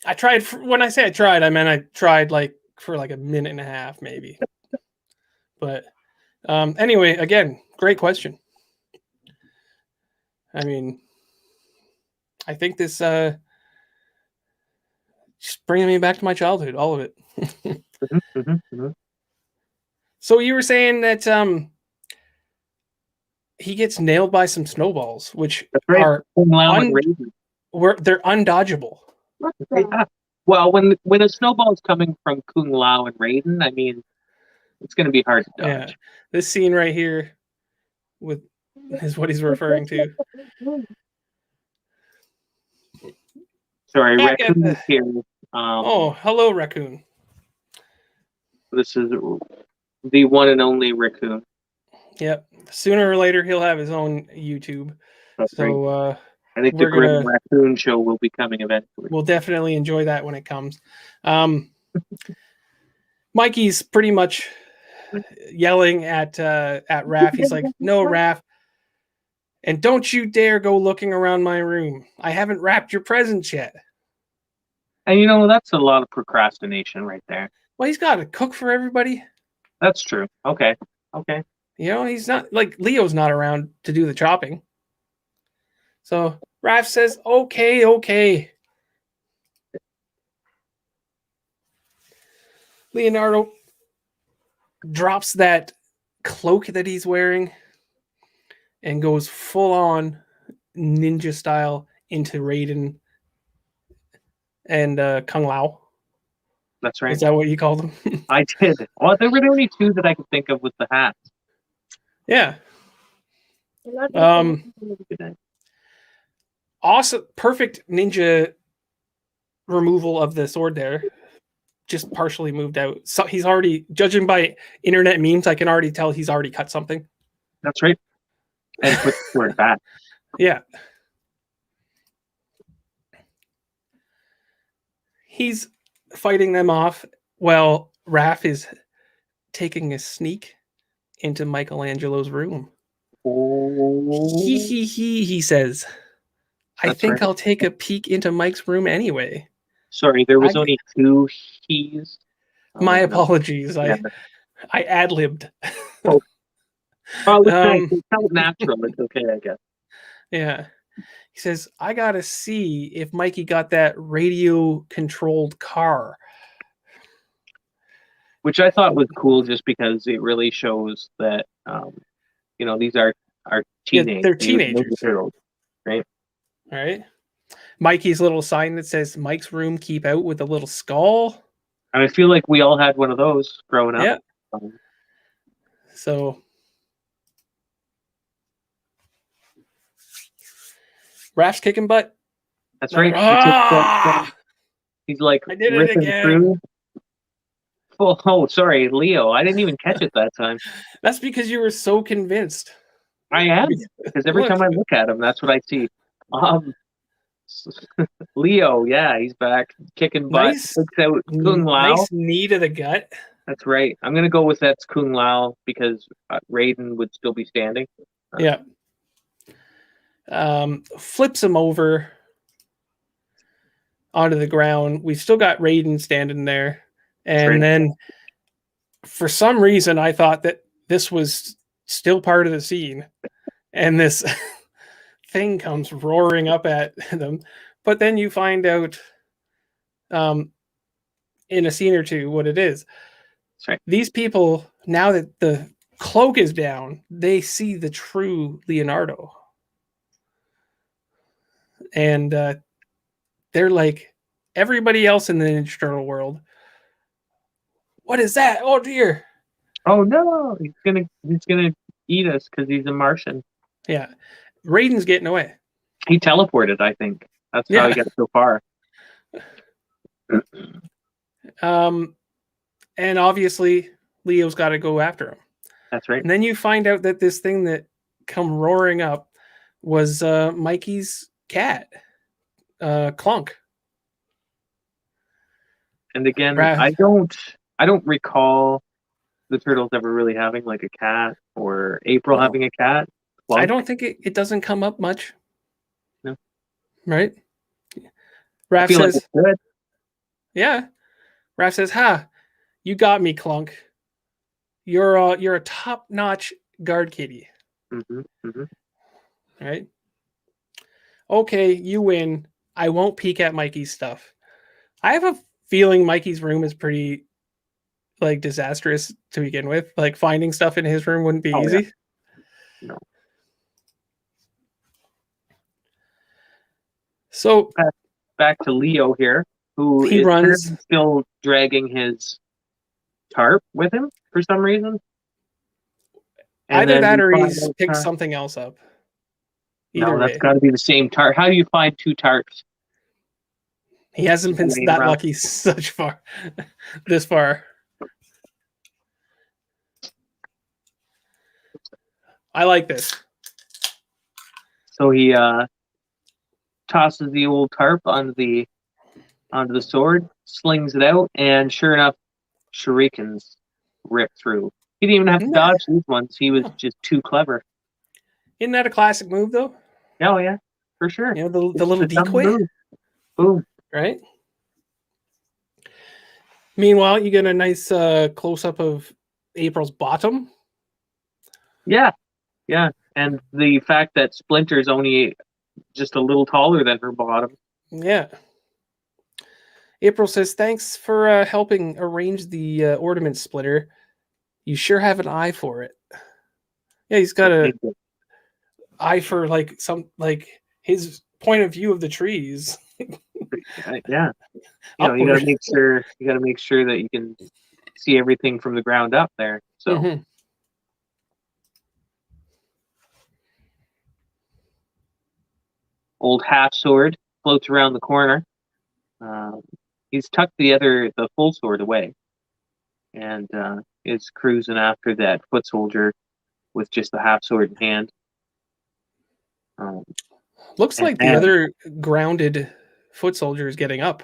I tried. When I say I tried, I meant I tried like for like a minute and a half, maybe. But anyway, again, great question. I mean, I think this just bringing me back to my childhood, all of it. So you were saying that he gets nailed by some snowballs, which are they're undodgeable. Yeah. Well, when a snowball is coming from Kung Lao and Raiden, I mean, it's going to be hard to dodge. Yeah. This scene right here is what he's referring to. Sorry, Raccoon is here. Hello, Raccoon. This is the one and only Raccoon. Yep. Sooner or later, he'll have his own YouTube. That's right. I think the Grim Raccoon show will be coming eventually. We'll definitely enjoy that when it comes. Mikey's pretty much yelling at Raph. He's like, "No, Raph, and don't you dare go looking around my room. I haven't wrapped your presents yet." And that's a lot of procrastination right there. Well, he's got to cook for everybody. That's true. Okay. He's not like Leo's not around to do the chopping. So Raph says, okay. Leonardo drops that cloak that he's wearing and goes full on ninja style into Raiden and Kung Lao. That's right. Is that what you called them? I did. Well, there were the only two that I could think of with the hats. Yeah. Awesome. Perfect ninja removal of the sword there. Just partially moved out. So he's already, judging by internet memes, I can already tell he's already cut something. That's right. And put the sword back. Yeah. He's fighting them off while Raph is taking a sneak into Michelangelo's room. He says, I think I'll take a peek into Mike's room anyway. Sorry, there was only two he's. My apologies. I ad-libbed. Oh, it's so natural. It's okay, I guess. Yeah. He says, I got to see if Mikey got that radio-controlled car. Which I thought was cool just because it really shows that, these are teenagers. They're teenagers. Right? All right. Mikey's little sign that says, Mike's room, keep out, with a little skull. And I feel like we all had one of those growing up. Yeah. So Raph's kicking butt. That's right. He's like, I did it again. Through. Oh, sorry, Leo. I didn't even catch it that time. That's because you were so convinced. I am, because every time I look at him, that's what I see. Leo, yeah, he's back kicking butt. Nice, out Kung Lao. Nice knee to the gut. That's right. I'm gonna go with that's Kung Lao because Raiden would still be standing. Yeah. Flips him over onto the ground. We've still got Raiden standing there. And then for some reason, I thought that this was still part of the scene. And this thing comes roaring up at them. But then you find out in a scene or two what it is. Right. These people, now that the cloak is down, they see the true Leonardo. And they're like everybody else in the Ninja Turtle world. What is that? Oh dear! Oh no! He's gonna eat us because he's a Martian. Yeah, Raiden's getting away. He teleported, I think. That's how he got so far. And obviously Leo's got to go after him. That's right. And then you find out that this thing that come roaring up was Mikey's cat, Clunk. And again, I don't recall the turtles ever really having like a cat or April having a cat. Clunk. I don't think it doesn't come up much. No. Right? Raph says, like it's good. Yeah. Raph says, you got me, Clunk. You're a top-notch guard kitty. Right? Okay, you win. I won't peek at Mikey's stuff. I have a feeling Mikey's room is pretty like disastrous to begin with. Like finding stuff in his room wouldn't be easy. Yeah. No. So back to Leo here, who is still dragging his tarp with him for some reason. And either that or he's picked something else up. No, that's got to be the same tarp. How do you find two tarps? He hasn't been that lucky this far. I like this. So he tosses the old tarp onto the sword, slings it out, and sure enough, shurikens rip through. He didn't even have to dodge these ones. He was just too clever. Isn't that a classic move, though? Oh, yeah, for sure. You know, the little decoy? Boom. Right? Meanwhile, you get a nice close-up of April's bottom. Yeah. And the fact that Splinter's only just a little taller than her bottom. Yeah. April says, thanks for helping arrange the ornament splitter. You sure have an eye for it. Yeah, he's got an eye for his point of view of the trees. Yeah. You gotta make sure that you can see everything from the ground up there. So old half sword floats around the corner. He's tucked the full sword away, and is cruising after that foot soldier with just the half sword in hand. Looks like the other grounded foot soldier is getting up.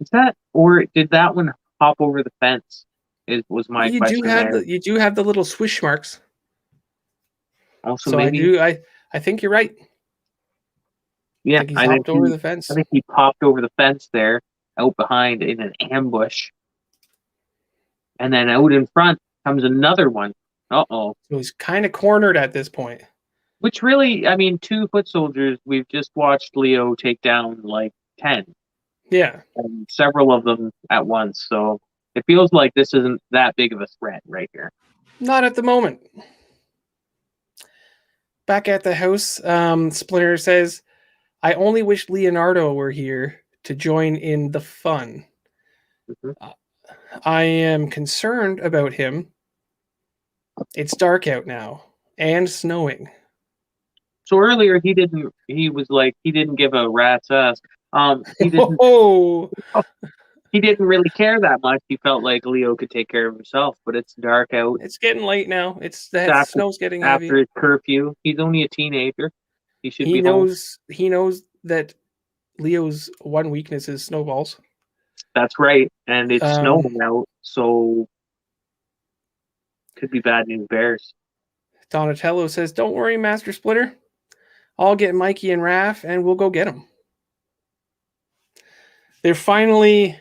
Is that, or did that one hop over the fence? Was my question. You do have the little swish marks. Also, so maybe I think you're right. Yeah, I think he hopped over the fence. I think he popped over the fence there, out behind in an ambush. And then out in front comes another one. Uh-oh. So he's kind of cornered at this point. Which really, I mean, 2 foot soldiers, we've just watched Leo take down like 10. Yeah. And several of them at once. So it feels like this isn't that big of a threat right here. Not at the moment. Back at the house, Splinter says, I only wish Leonardo were here to join in the fun. I am concerned about him. It's dark out now and snowing. So earlier he didn't give a rat's ass. He didn't really care that much. He felt like Leo could take care of himself, but it's dark out. It's getting late now. Snow's getting heavy. After his curfew. He's only a teenager. He knows that Leo's one weakness is snowballs. That's right. And it's snowing out, so could be bad news bears. Donatello says, don't worry, Master Splinter. I'll get Mikey and Raph and we'll go get them. They're finally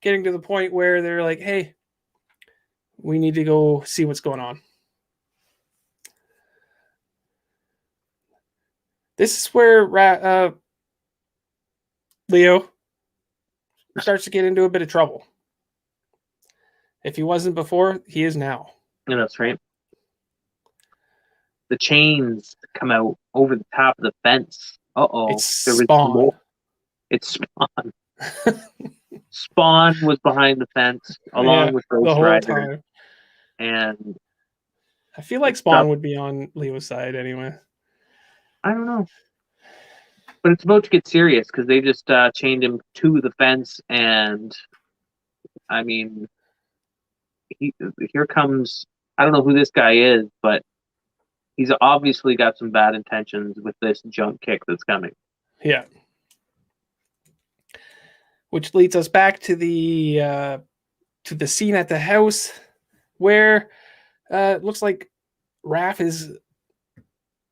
getting to the point where they're like, hey, we need to go see what's going on. This is where Leo starts to get into a bit of trouble. If he wasn't before, he is now. Yeah, that's right. The chains come out over the top of the fence. Uh-oh. It's Spawn. It's Spawn. Spawn was behind the fence along with Ghost Rider. And I feel like Spawn would be on Leo's side anyway. I don't know. But it's about to get serious because they just chained him to the fence, and I mean, here comes. I don't know who this guy is, but he's obviously got some bad intentions with this jump kick that's coming. Yeah. Which leads us back to the scene at the house where it looks like Raph is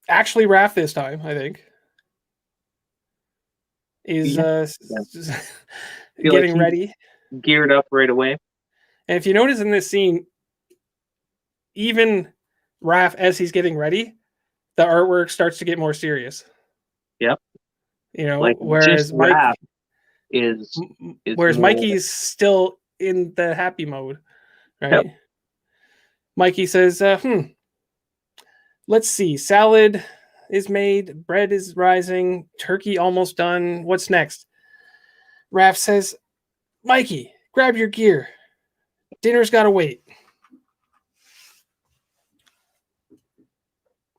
actually Raph this time, I think. Is getting ready. Geared up right away. And if you notice in this scene, even Raph, as he's getting ready, the artwork starts to get more serious. Yep. You know, like whereas Mike is whereas more... Mikey's still in the happy mode, right? Yep. Mikey says, let's see, salad is made, bread is rising, turkey almost done. What's next? Raph says, Mikey, grab your gear. Dinner's got to wait.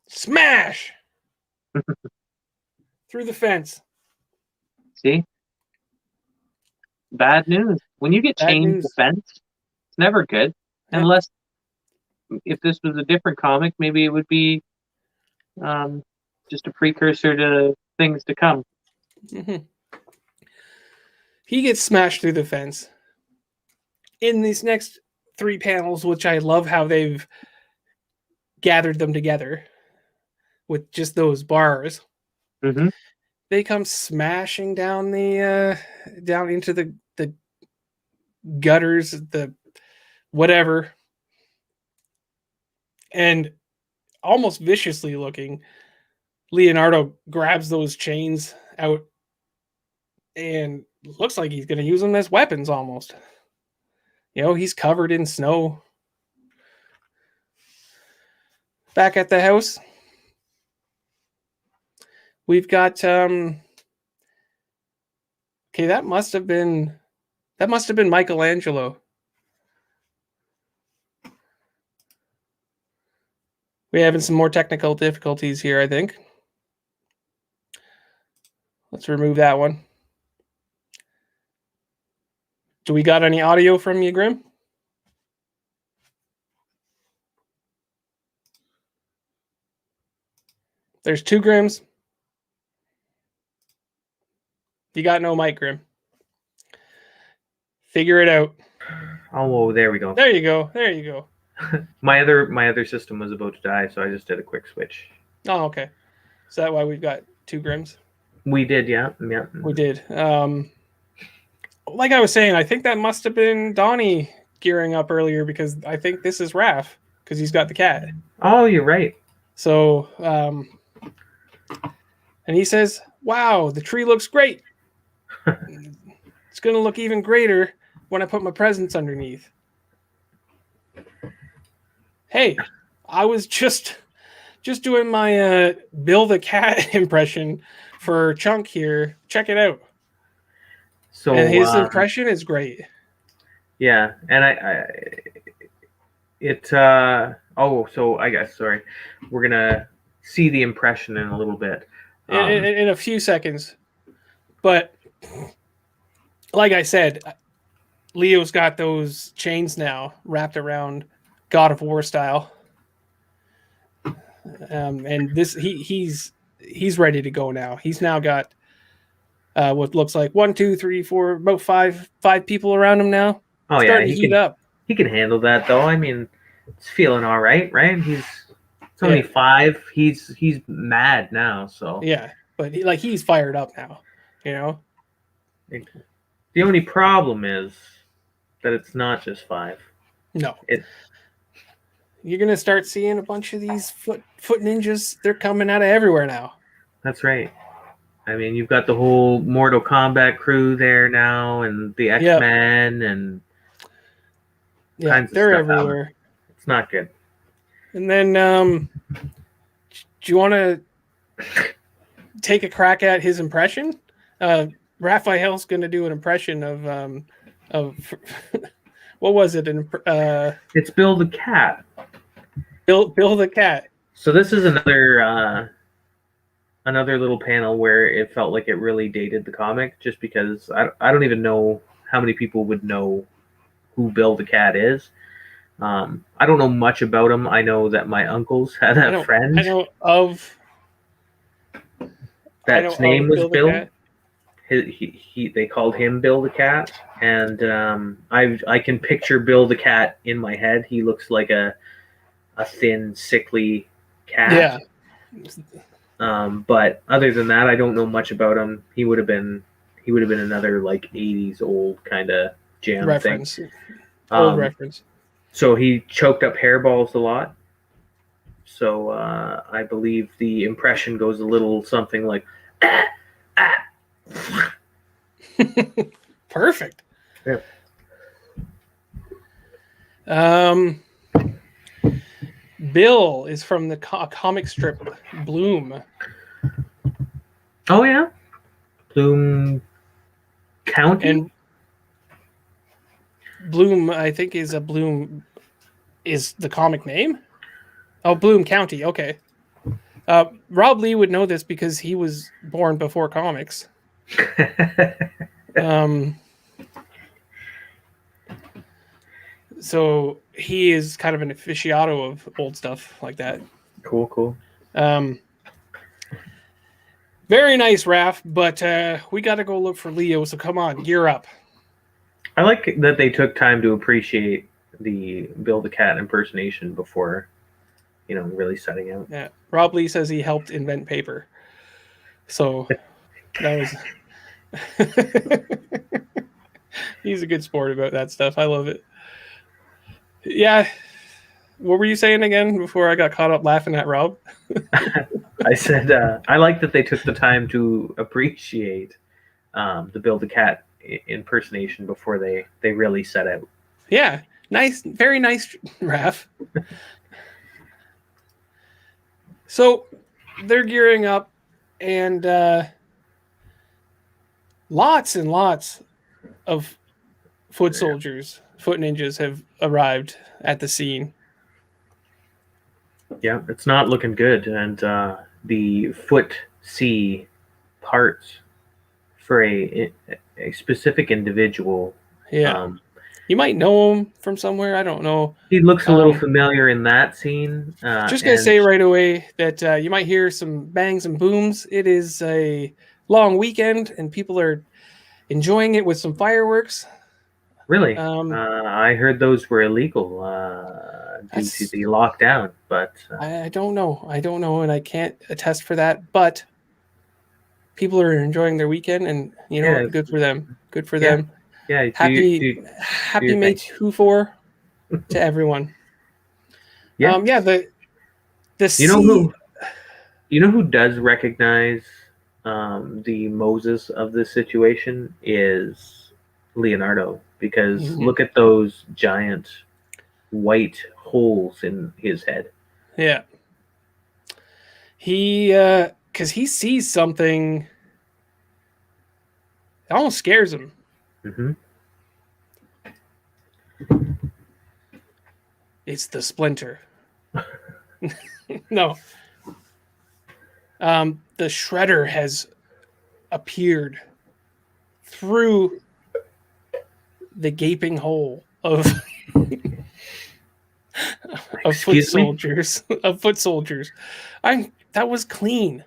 Smash! Through the fence. See? Bad news. When you get chained to the fence, it's never good. Yeah. Unless, if this was a different comic, maybe it would be just a precursor to things to come. Mm-hmm. He gets smashed through the fence. In these next 3 panels, which I love how they've gathered them together with just those bars, they come smashing down the down into the gutters, the whatever, and almost viciously looking, Leonardo grabs those chains out and looks like he's going to use them as weapons almost. You know, he's covered in snow. Back at the house, we've got okay, that must have been Michelangelo. We're having some more technical difficulties here, I think. Let's remove that one. Do we got any audio from you, Grim? There's 2 Grims. You got no mic, Grim. Figure it out. Oh, there we go. There you go. There you go. My other system was about to die, so I just did a quick switch. Oh, okay. Is that why we've got 2 Grims? We did, yeah. We did. Like I was saying, I think that must have been Donnie gearing up earlier because I think this is Raph because he's got the cat. Oh, you're right. So, and he says, "Wow, the tree looks great. It's going to look even greater when I put my presents underneath." Hey, I was just doing my Bill the Cat impression for Chunk here. Check it out. So and his impression is great. Yeah, and so I guess sorry, we're gonna see the impression in a little bit, in a few seconds. But like I said, Leo's got those chains now wrapped around God of War style, and this he's ready to go now. He's now got what looks like 1, 2, 3, 4, about five people around him now. Oh, starting to heat up. He can handle that though. I mean, it's feeling all right, right? It's only 5. He's mad now, so yeah. But he's fired up now, you know. The only problem is that it's not just 5. No. You're gonna start seeing a bunch of these foot ninjas. They're coming out of everywhere now. That's right. I mean, you've got the whole Mortal Kombat crew there now, and the X-Men, and kinds of they're stuff everywhere. Out. It's not good. And then, do you want to take a crack at his impression? Raphael's going to do an impression of what was it? It's Bill the Cat. Bill the Cat. So this is another another little panel where it felt like it really dated the comic, just because I don't even know how many people would know who Bill the Cat is. I don't know much about him. I know that my uncles had a friend I know of that's name was Bill the Bill. Cat. They called him Bill the Cat, and I can picture Bill the Cat in my head. He looks like a thin, sickly cat. Yeah. But other than that, I don't know much about him. He would have been another like 80s old kind of jam Reference. thing. Old reference. So he choked up hairballs a lot. So I believe the impression goes a little something like, ah, ah. Perfect. Yeah. Bill is from the comic strip Bloom. Oh yeah, Bloom County. And Bloom, I think, is the comic name. Oh, Bloom County. Okay. Rob Lee would know this because he was born before comics. So he is kind of an aficionado of old stuff like that. Cool. Very nice, Raph, but we got to go look for Leo, so come on, gear up. I like that they took time to appreciate the Bill the Cat impersonation before, really setting out. Yeah, Rob Lee says he helped invent paper. So that was... He's a good sport about that stuff. I love it. Yeah. What were you saying again before I got caught up laughing at Rob? I said I like that they took the time to appreciate the Bill the Cat impersonation before they really set out. Yeah. Nice. Very nice, Raph. So they're gearing up, and lots and lots of foot soldiers, foot ninjas have arrived at the scene. Yeah, it's not looking good, and the foot C parts for a specific individual. Yeah, you might know him from somewhere. I don't know. He looks a little familiar in that scene. Just gonna say right away that you might hear some bangs and booms. It is a long weekend, and people are enjoying it with some fireworks. Really? I heard those were illegal due to the lockdown, but I don't know. And I can't attest for that. But people are enjoying their weekend, and good for them. Good for them. Yeah. Happy May 24 to everyone. Yeah. The you know who does recognize the Moses of this situation is Leonardo, because look at those giant white holes in his head. Yeah. He because he sees something, it almost scares him. Mm-hmm. It's the Splinter. No. The Shredder has appeared through the gaping hole of foot soldiers. Of foot soldiers. That was clean.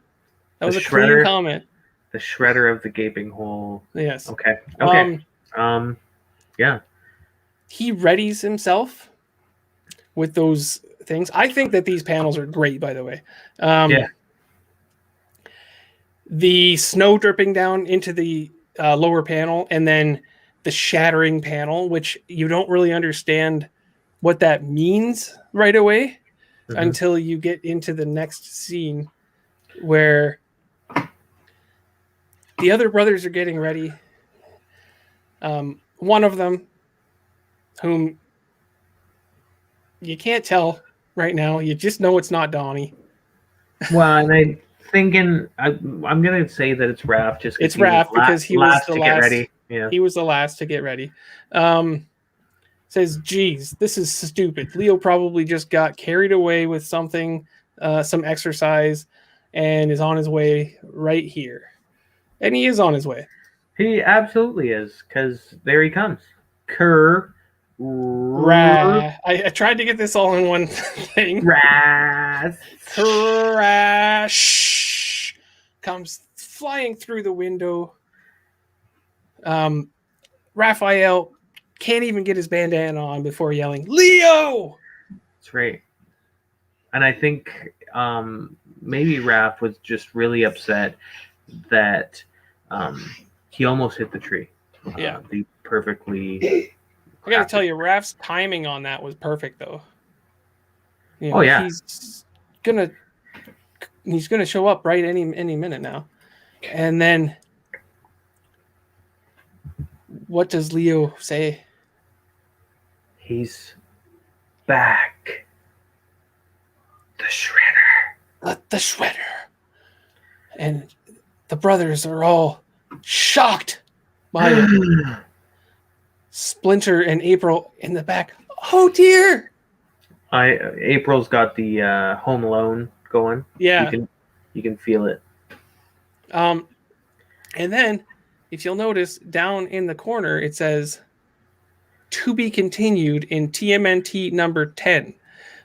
That was a clean comment. The Shredder of the gaping hole. Yes. Okay. Yeah. He readies himself with those things. I think that these panels are great, by the way. Yeah. The snow dripping down into the lower panel, and then the shattering panel, which you don't really understand what that means right away until you get into the next scene where the other brothers are getting ready. One of them, whom you can't tell right now, you just know it's not Donnie. Well, and I'm thinking I'm gonna say that it's Raph. It's Raph because he was the last. Get ready. Yeah. He was the last to get ready. Says, "Geez, this is stupid. Leo probably just got carried away with something, some exercise, and is on his way right here. And he is on his way. He absolutely is, because there he comes. I tried to get this all in one thing. Crash comes flying through the window. Raphael can't even get his bandana on before yelling, "Leo!" That's right. And I think maybe Raph was just really upset that he almost hit the tree. Yeah. The perfectly. I gotta tell you, Raph's timing on that was perfect, though. You know, Oh, yeah. He's gonna show up right any minute now. And then what does Leo say? He's back. The shredder. The shredder. And the brothers are all shocked by it. Splinter and April in the back. Oh dear! April's got the Home Alone going. Yeah. You can feel it. And then, if you'll notice, down in the corner it says, "To be continued in TMNT number 10."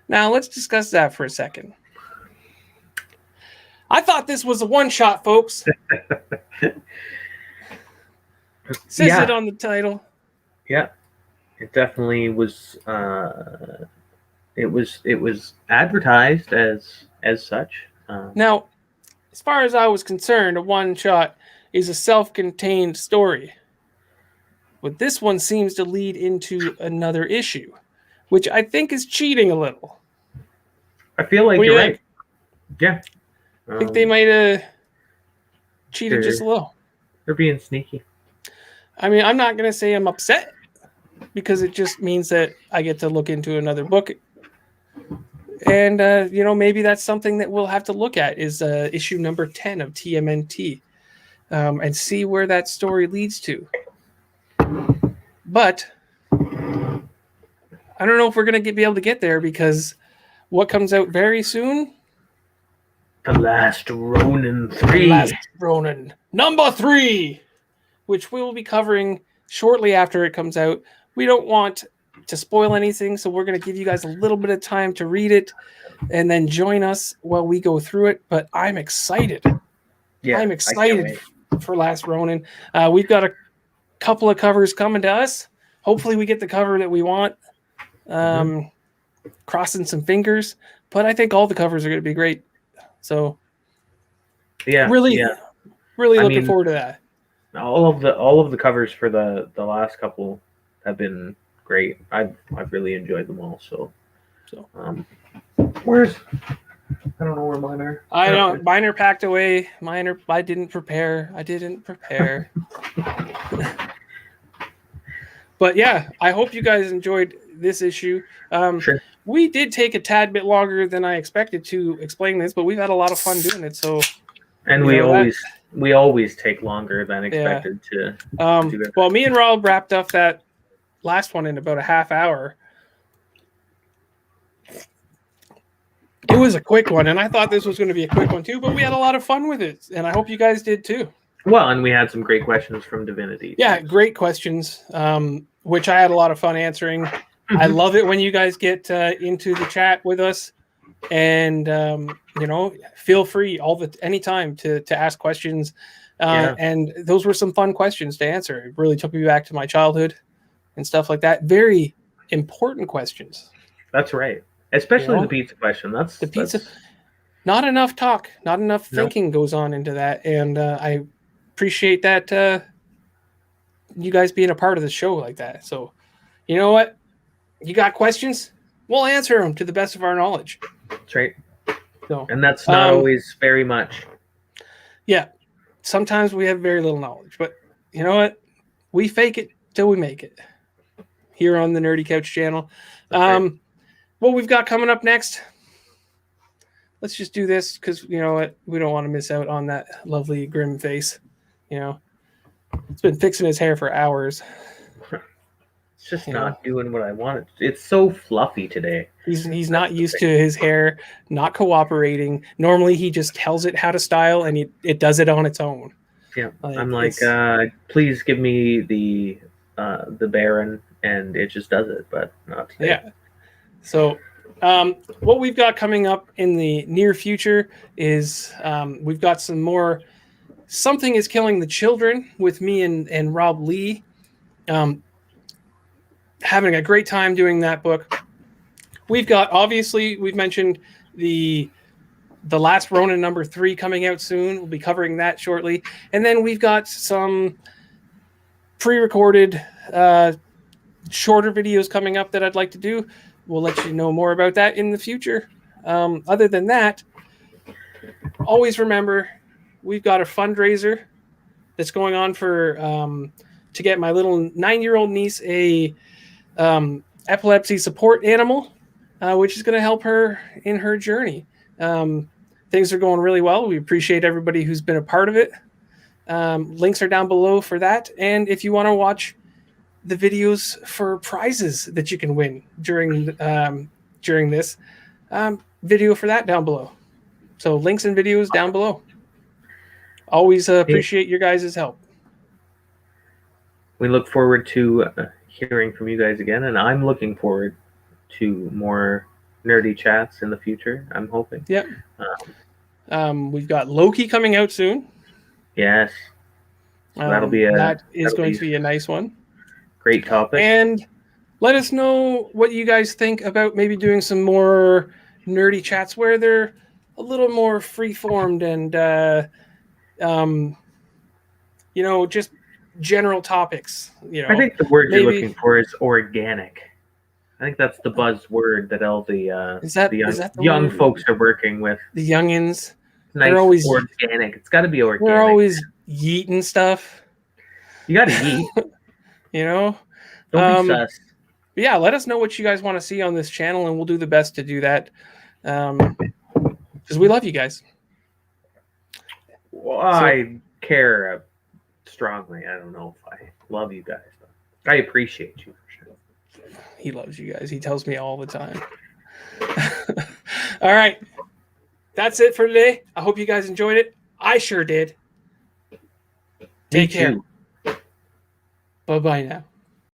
Now let's discuss that for a second. I thought this was a one-shot, folks. Says it on the title. Yeah, it definitely was. It was advertised as such. Now, as far as I was concerned, a one-shot is a self-contained story. But this one seems to lead into another issue, which I think is cheating a little. I feel like you're right. Yeah. I think they might have cheated just a little. They're being sneaky. I mean, I'm not going to say I'm upset, because it just means that I get to look into another book. And, maybe that's something that we'll have to look at is issue number 10 of TMNT and see where that story leads to. But I don't know if we're going to be able to get there, because what comes out very soon? The Last Ronin 3. The Last Ronin number 3, which we will be covering shortly after it comes out. We don't want to spoil anything, so we're going to give you guys a little bit of time to read it and then join us while we go through it. But I'm excited. Yeah, I'm excited for Last Ronin. We've got a couple of covers coming to us. Hopefully we get the cover that we want. Crossing some fingers, but I think all the covers are going to be great. So really looking forward to that. All of the covers for the last couple have been great. I've really enjoyed them all. So where's, I don't know where mine are. I know mine are packed away. I didn't prepare. But yeah, I hope you guys enjoyed this issue. Sure. We did take a tad bit longer than I expected to explain this, but we've had a lot of fun doing it. So, and we always take longer than expected to do it. Well, me and Rob wrapped up that last one in about a half hour. It was a quick one, and I thought this was going to be a quick one too, but we had a lot of fun with it, and I hope you guys did too. Well, and we had some great questions from Divinity. Yeah, great questions, which I had a lot of fun answering. I love it when you guys get into the chat with us, and feel free anytime to ask questions. And those were some fun questions to answer. It really took me back to my childhood and stuff like that. Very important questions. That's right, especially the pizza question. That's the pizza. Not enough talk, not enough thinking goes on into that, and I appreciate that you guys being a part of the show like that. So, you know what? You got questions? We'll answer them to the best of our knowledge. That's right. So, and that's not always very much. Yeah. Sometimes we have very little knowledge, but you know what? We fake it till we make it here on the Nerdy Couch channel. Right. What we've got coming up next, let's just do this because you know what? We don't want to miss out on that lovely grim face. It's been fixing his hair for hours. It's just You not doing what I want it. It's so fluffy today. He's not used to his hair not cooperating. Normally, he just tells it how to style, and it does it on its own. Yeah, Like, I'm like, it's- please give me the Baron, and it just does it, but not today. Yeah. So, what we've got coming up in the near future is we've got some more. Something is Killing the Children with me and Rob Lee. Having a great time doing that book. We've got, obviously, we've mentioned the Last Ronin #3 coming out soon. We'll be covering that shortly. And then we've got some pre-recorded shorter videos coming up that I'd like to do. We'll let you know more about that in the future. Other than that, always remember we've got a fundraiser that's going on for to get my little 9-year-old niece a epilepsy support animal, which is going to help her in her journey. Things are going really well. We appreciate everybody who's been a part of it. Links are down below for that. And if you want to watch the videos for prizes that you can win during this, video for that down below. So links and videos down below. Always appreciate your guys' help. We look forward to hearing from you guys again, and I'm looking forward to more nerdy chats in the future, I'm hoping. Yep. We've got Loki coming out soon. Yes. So that'll be that is going to be a nice one. Great topic. And let us know what you guys think about maybe doing some more nerdy chats where they're a little more free-formed and just general topics. I think the word you're looking for is organic. I think that's the buzzword that all the young folks are working with. The youngins. Nice, they're always organic. It's got to be organic. They're always yeeting stuff. You got to yeet. Don't be sus. Yeah, let us know what you guys want to see on this channel, and we'll do the best to do that. Because we love you guys. Well, I care strongly. I don't know if I love you guys, but I appreciate you for sure. He loves you guys. He tells me all the time. All right. That's it for today. I hope you guys enjoyed it. I sure did. Take care. Bye-bye now.